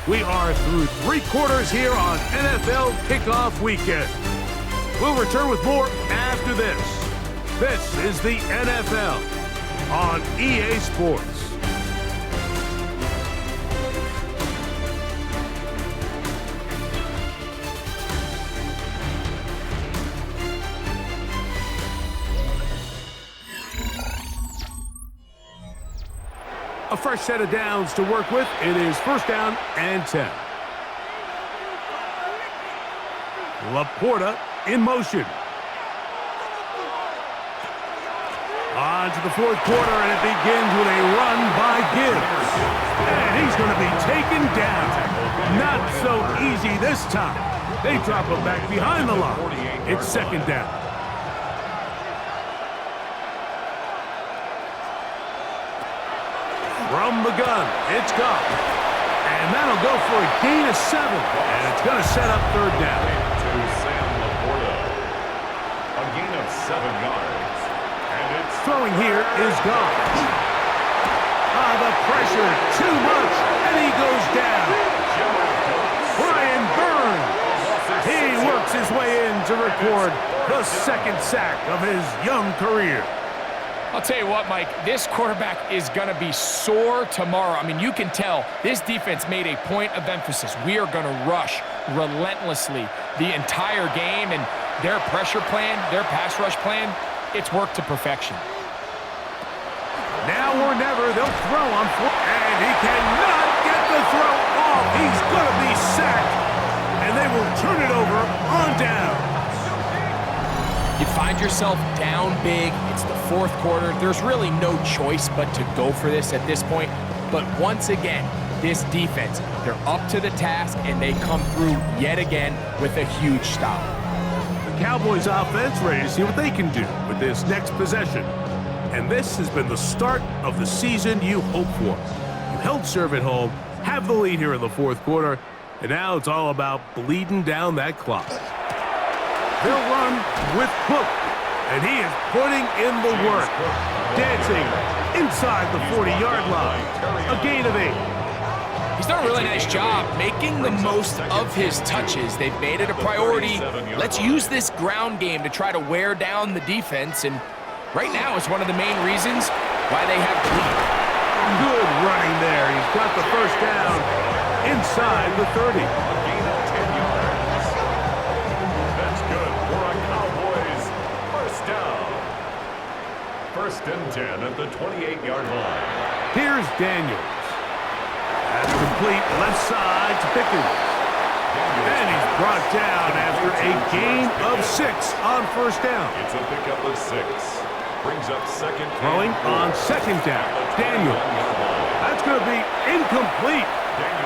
We are through 3 quarters here on NFL Kickoff Weekend. We'll return with more after this. This is the NFL on EA Sports. A fresh set of downs to work with. It is 1st down and 10. Laporta in motion. On to the 4th quarter, and it begins with a run by Gibbs. And he's going to be taken down. Not so easy this time. They drop him back behind the line. It's 2nd down. From the gun, it's Goff. And that'll go for a gain of 7. And it's going to set up 3rd down. to Sam Laporta. A gain of 7 yards. And it's Throwing here is Goff. The pressure, too much, and he goes down. Brian Burns. He works his way in to record the 2nd sack of his young career. I'll tell you what, Mike, this quarterback is going to be sore tomorrow. I mean, you can tell this defense made a point of emphasis. We are going to rush relentlessly the entire game, and their pressure plan, their pass rush plan, it's worked to perfection. Now or never, they'll throw on 4, and he cannot get the throw off. He's going to be sacked, and they will turn it over on down. You find yourself down big. It's the 4th quarter. There's really no choice but to go for this at this point. But once again, this defense, they're up to the task, and they come through yet again with a huge stop. The Cowboys offense ready to see what they can do with this next possession. And this has been the start of the season you hoped for. You held serve at home, have the lead here in the 4th quarter, and now it's all about bleeding down that clock. They'll run with Cook, and he is putting in the work. Dancing inside the 40-yard line. A gain of 8. He's done a really nice job making the most of his touches. They've made it a priority. Let's use this ground game to try to wear down the defense, and right now it's one of the main reasons why they have the lead. Good running there. He's got the 1st down inside the 30. a gain of 10 yards. First and 10 at the 28-yard line. Here's Daniels. That's complete left side to Pickens. And he's brought down after a gain of 6 on first down. It's a pickup of 6. Brings up second. Throwing on second down. Daniels. That's going to be incomplete.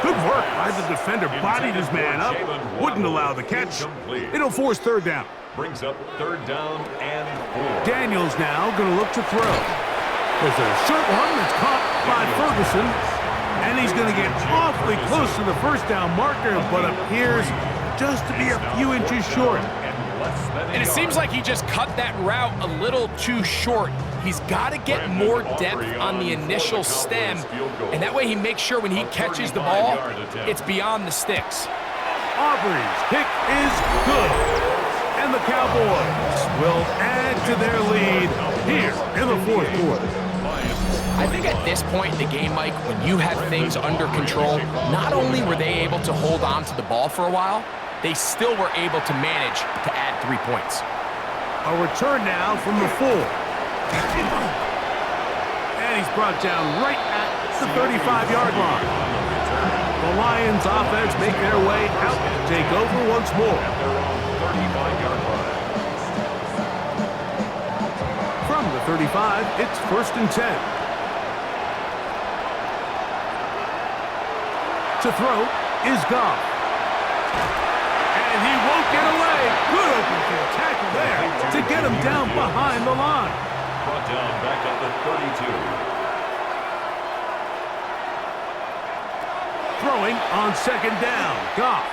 Good work by the defender. Bodied his man up. Wouldn't allow the catch. It'll force third down. Brings up third down and 4. Daniels now going to look to throw. There's a short one that's caught by Ferguson. And he's going to get awfully close to the first down marker, but appears just to be a few inches short. And it seems like he just cut that route a little too short. He's got to get more depth on the initial stem, and that way he makes sure when he catches the ball, it's beyond the sticks. Aubrey's kick is good. And the Cowboys will add to their lead here in the fourth quarter. I think at this point in the game, Mike, when you have things under control, not only were they able to hold on to the ball for a while, they still were able to manage to add 3 points. A return now from the 4. And he's brought down right at the 35-yard line. The Lions offense make their way out to take over once more. From the 35, it's first and 10. To throw is Goff. And he won't get away. Good open field tackle there to get him down behind the line. Brought down back at the 32. Throwing on second down, Goff.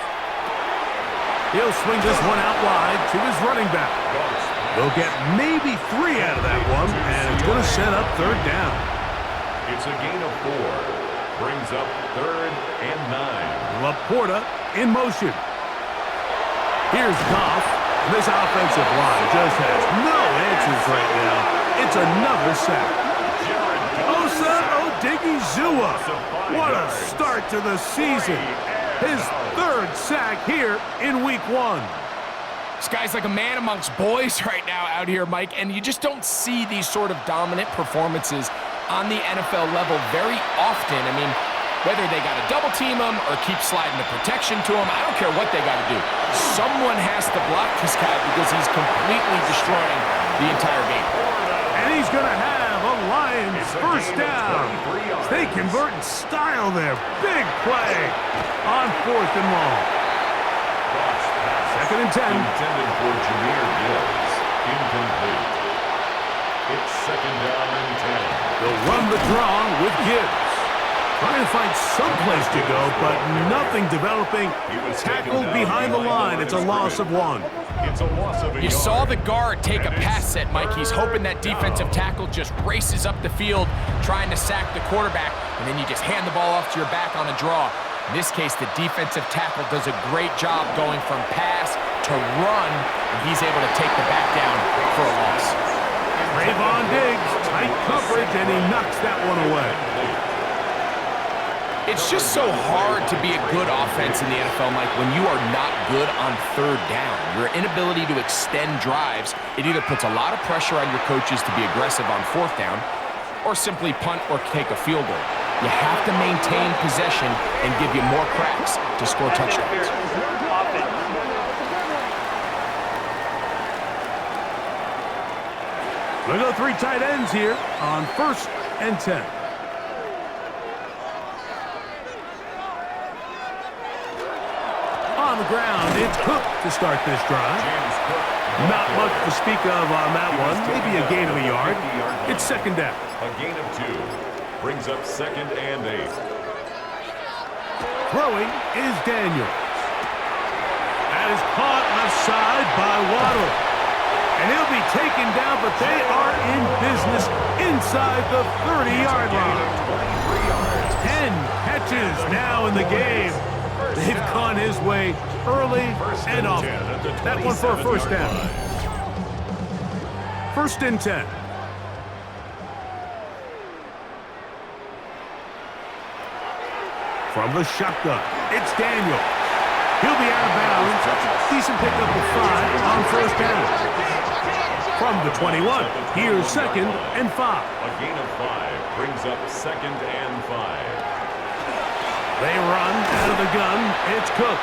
He'll swing this one out wide to his running back. They'll get maybe 3 out of that one, and it's going to set up third down. It's a gain of 4. Brings up third and 9. Laporta in motion. Here's Goff. This offensive line just has no answers right now. It's another sack. Osa Odigizua. What a start to the season. His 3rd sack here in week 1. This guy's like a man amongst boys right now out here, Mike, and you just don't see these sort of dominant performances on the NFL level very often. I mean, whether they got to double team him or keep sliding the protection to him, I don't care what they got to do. Someone has to block this guy because he's completely destroying the entire game. And he's going to have a Lions first down. They convert in style there. Big play on 4th and long. Second and 10. Intended for Jameer Gibbs. Incomplete. It's second down and 10. They'll run the draw with Gibbs. Trying to find some place to go, but nothing developing. Tackled behind the line. It's a loss of 1. It's a loss of a You yard. saw the guard take a pass set, Mike. He's hoping that defensive tackle just races up the field, trying to sack the quarterback, and then you just hand the ball off to your back on a draw. In this case, the defensive tackle does a great job going from pass to run, and he's able to take the back down for a loss. Trayvon Diggs, tight coverage, and he knocks that one away. It's just so hard to be a good offense in the NFL, Mike, when you are not good on third down. Your inability to extend drives, it either puts a lot of pressure on your coaches to be aggressive on 4th down or simply punt or take a field goal. You have to maintain possession and give you more cracks to score touchdowns. We'll go 3 tight ends here on first and 10. On the ground, it's Cook to start this drive. Not much to speak of on that one. Maybe a gain of a yard. It's second down. A gain of 2. Brings up second and 8. Throwing is Daniels. That is caught left side by Waddle. And he'll be taken down, but they are in business inside the 30-yard line. 10 catches now in the game. They've gone his way early and often. That one for a first down. First and 10. From the shotgun, it's Daniels. He'll be out of bounds. Decent pickup of 5 on first down. From the 21, here's 2nd and 5. A gain of 5 brings up 2nd and 5. They run out of the gun. It's Cook.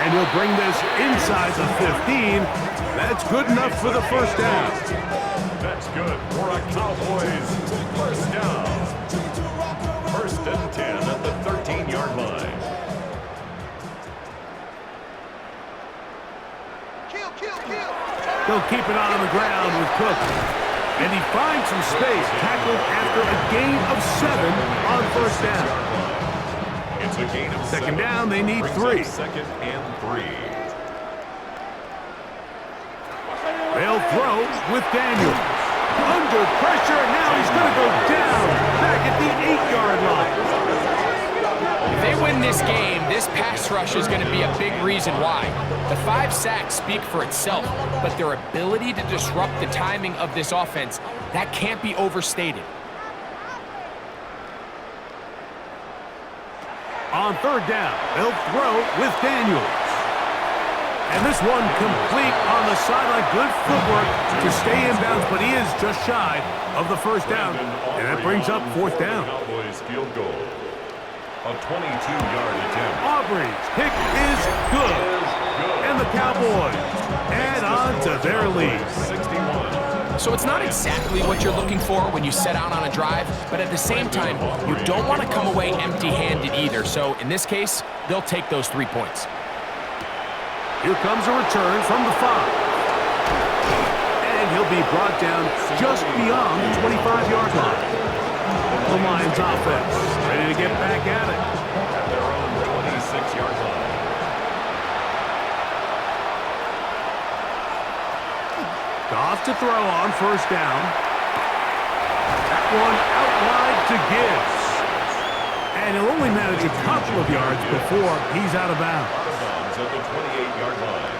And he'll bring this inside the 15. That's good enough for the first down. That's good for a Cowboys first down. 1st and 10 at the 13-yard line. They'll keep it on the ground with Cook. And he finds some space, tackled after a gain of 7 on first down. It's a gain of 2nd 7. down, they need 3. 2nd and 3. They'll throw with Daniels. Under pressure, now he's going to go down back at the 8-yard line. If they win this game, this pass rush is going to be a big reason why. The 5 sacks speak for itself, but their ability to disrupt the timing of this offense, that can't be overstated. On 3rd down, they'll throw with Daniels. And this one complete on the sideline. Good footwork to stay in bounds, but he is just shy of the first down. And that brings up 4th down. Cowboys field goal. A 22-yard attempt. Aubrey's kick is good. And the Cowboys add on to their lead. 61. So it's not exactly what you're looking for when you set out on a drive, but at the same time, you don't want to come away empty-handed either. So in this case, they'll take those 3 points. Here comes a return from the 5. And he'll be brought down just beyond the 25-yard line. The Lions offense ready to get back at it. At their own 26-yard line. Goff to throw on first down. That one out wide to Gibbs. And he'll only manage a couple of yards before he's out of bounds. Out of bounds at the 28-yard line.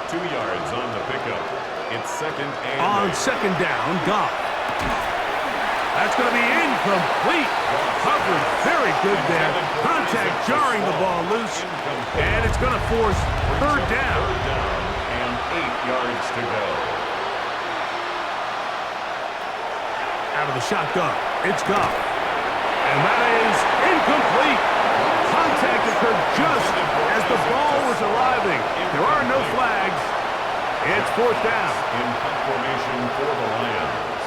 2 yards on the pickup. It's 2nd and On 2nd down, Goff. That's going to be incomplete. Coverage very good there. Contact jarring the ball loose. And it's going to force 3rd down. And 8 yards to go. Out of the shotgun, it's Goff. And that is incomplete. Contact occurred just as the ball was arriving. There are no flags. It's 4th down. In confirmation for the Lions.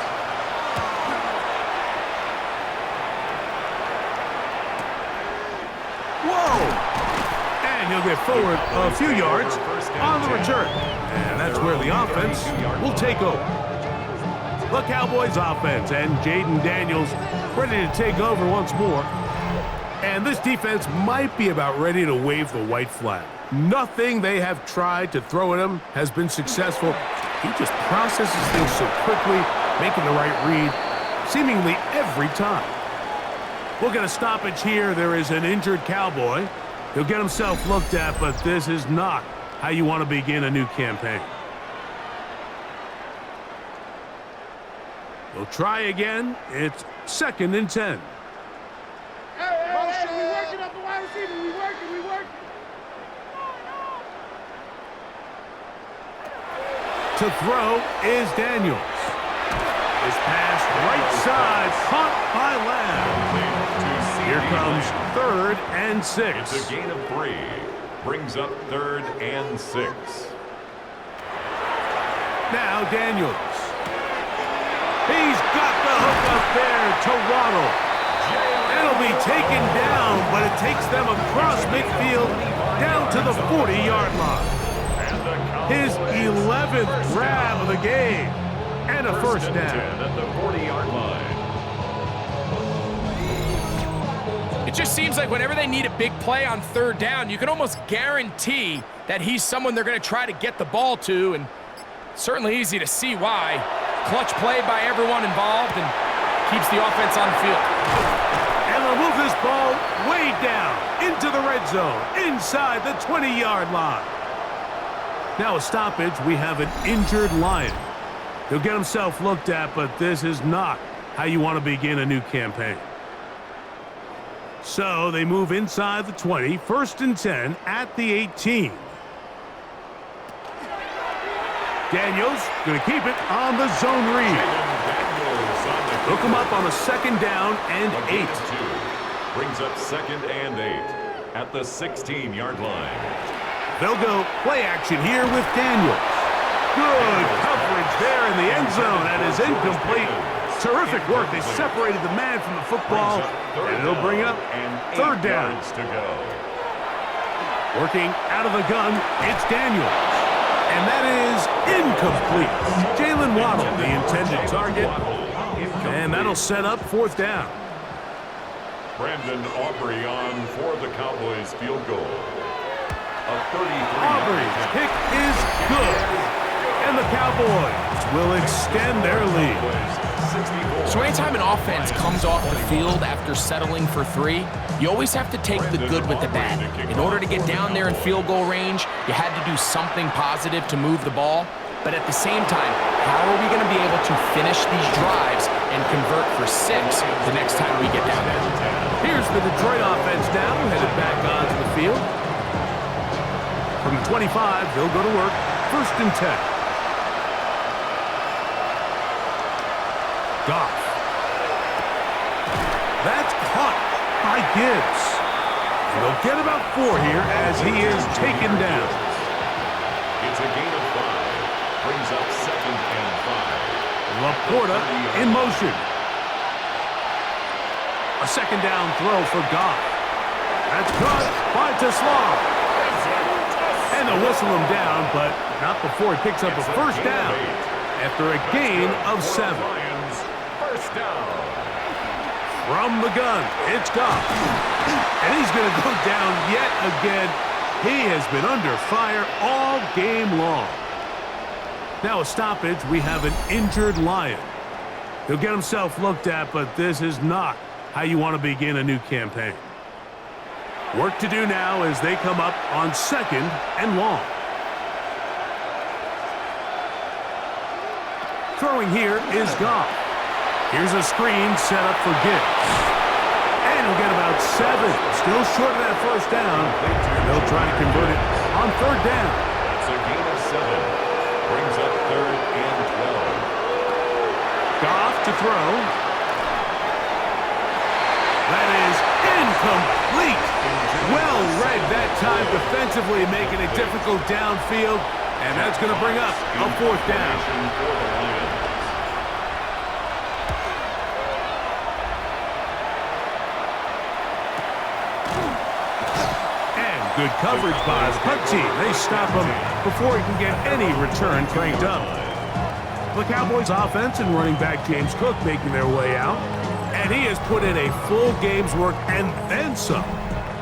Whoa! And he'll get forward a few yards on the return. And that's where the offense will take over. The Cowboys offense and Jaden Daniels ready to take over once more. And this defense might be about ready to wave the white flag. Nothing they have tried to throw at him has been successful. He just processes things so quickly, making the right read seemingly every time. We'll get a stoppage here. There is an injured Cowboy. He'll get himself looked at, but this is not how you want to begin a new campaign. We'll try again. It's 2nd and 10. Hey, we working up the wide receiver. We working. To throw is Daniels. His pass right side, caught by Lamb. Here comes 3rd and 6. It's a gain of 3. Brings up 3rd and 6. Now Daniels. He's got the hook up there to Waddle. It'll be taken down, but it takes them across midfield down to the 40-yard line. His 11th grab of the game. And a first down. At the 40-yard line. It just seems like whenever they need a big play on 3rd down, you can almost guarantee that he's someone they're going to try to get the ball to, and certainly easy to see why. Clutch play by everyone involved and keeps the offense on the field. And they'll move this ball way down into the red zone, inside the 20-yard line. Now a stoppage, we have an injured Lion. He'll get himself looked at, but this is not how you want to begin a new campaign. So they move inside the 20, 1st and 10 at the 18. Daniels going to keep it on the zone read. Hook him up on a second down and 8. Brings up second and 8 at the 16-yard line. They'll go play action here with Daniels. Good coverage there in the end zone. That is incomplete. Terrific work. They separated the man from the football, and it'll bring up third down. To go. Working out of the gun, it's Daniels. And that is incomplete. Jalen Waddle, the intended target. And that'll set up fourth down. Brandon Aubrey on for the Cowboys field goal. A 33. Aubrey's kick is good. And the Cowboys will extend their lead. So anytime an offense comes off the field after settling for 3, you always have to take the good with the bad. In order to get down there in field goal range, you had to do something positive to move the ball. But at the same time, how are we going to be able to finish these drives and convert for 6 the next time we get down there? Here's the Detroit offense now, headed back onto the field. From the 25, they'll go to work. First and 10. Goff. That's caught by Gibbs. And they'll get about 4 here as he is taken down. It's a gain of 5. Brings up second and 5. Laporta in motion. A second down throw for Goff. That's caught by Tesla. And they'll whistle him down, but not before he picks up a first down after a gain of 7. First down. From the gun, it's Goff. And he's going to go down yet again. He has been under fire all game long. Now a stoppage, we have an injured Lion. He'll get himself looked at, but this is not how you want to begin a new campaign. Work to do now as they come up on second and long. Throwing here is Goff. Here's a screen set up for Gibbs. And he'll get about 7. Still short of that first down. And they'll try to convert it on third down. It's a gain of 7. Brings up third and 12. Goff to throw. That is incomplete. Well read that time defensively, making it difficult downfield. And that's going to bring up a fourth down. Good coverage by the punt team. They stop him before he can get any return cranked up. The Cowboys offense and running back James Cook making their way out. And he has put in a full game's work and then some.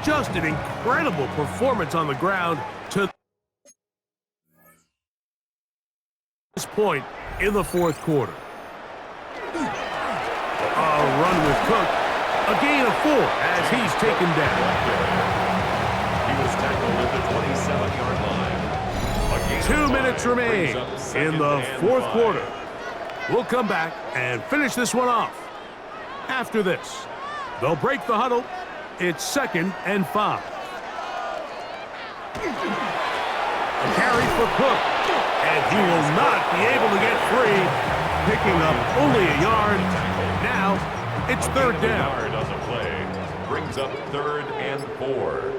Just an incredible performance on the ground to this point in the fourth quarter. A run with Cook. A gain of 4 as he's taken down. Was tackled at the 27-yard line. 2 minutes remain in the fourth quarter. We'll come back and finish this one off. After this, they'll break the huddle. It's second and 5. A carry for Cook, and he will not be able to get free, picking up only a yard. Now it's third down. On the play brings up third and 4.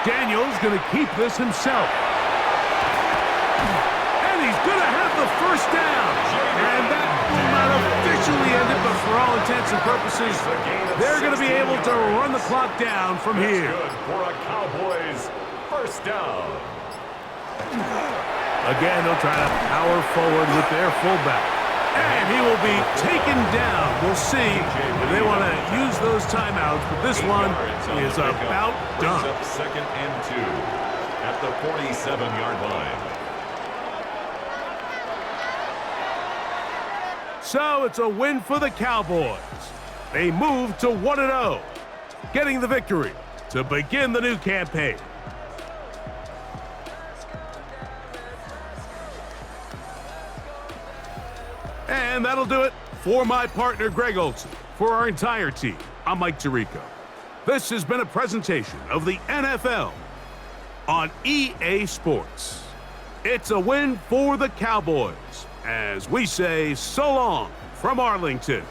Daniels going to keep this himself. And he's going to have the first down. And that will not officially end it, but for all intents and purposes, they're going to be able to run the clock down from here. Good for a Cowboys first down. Again, they'll try to power forward with their fullback. And he will be taken down. We'll see if they want to use those timeouts, but this one is about done. Up second and 2 at the 47-yard line. So it's a win for the Cowboys. They move to 1-0, getting the victory to begin the new campaign. And that'll do it for my partner, Greg Olson. For our entire team, I'm Mike Tirico. This has been a presentation of the NFL on EA Sports. It's a win for the Cowboys, as we say so long from Arlington.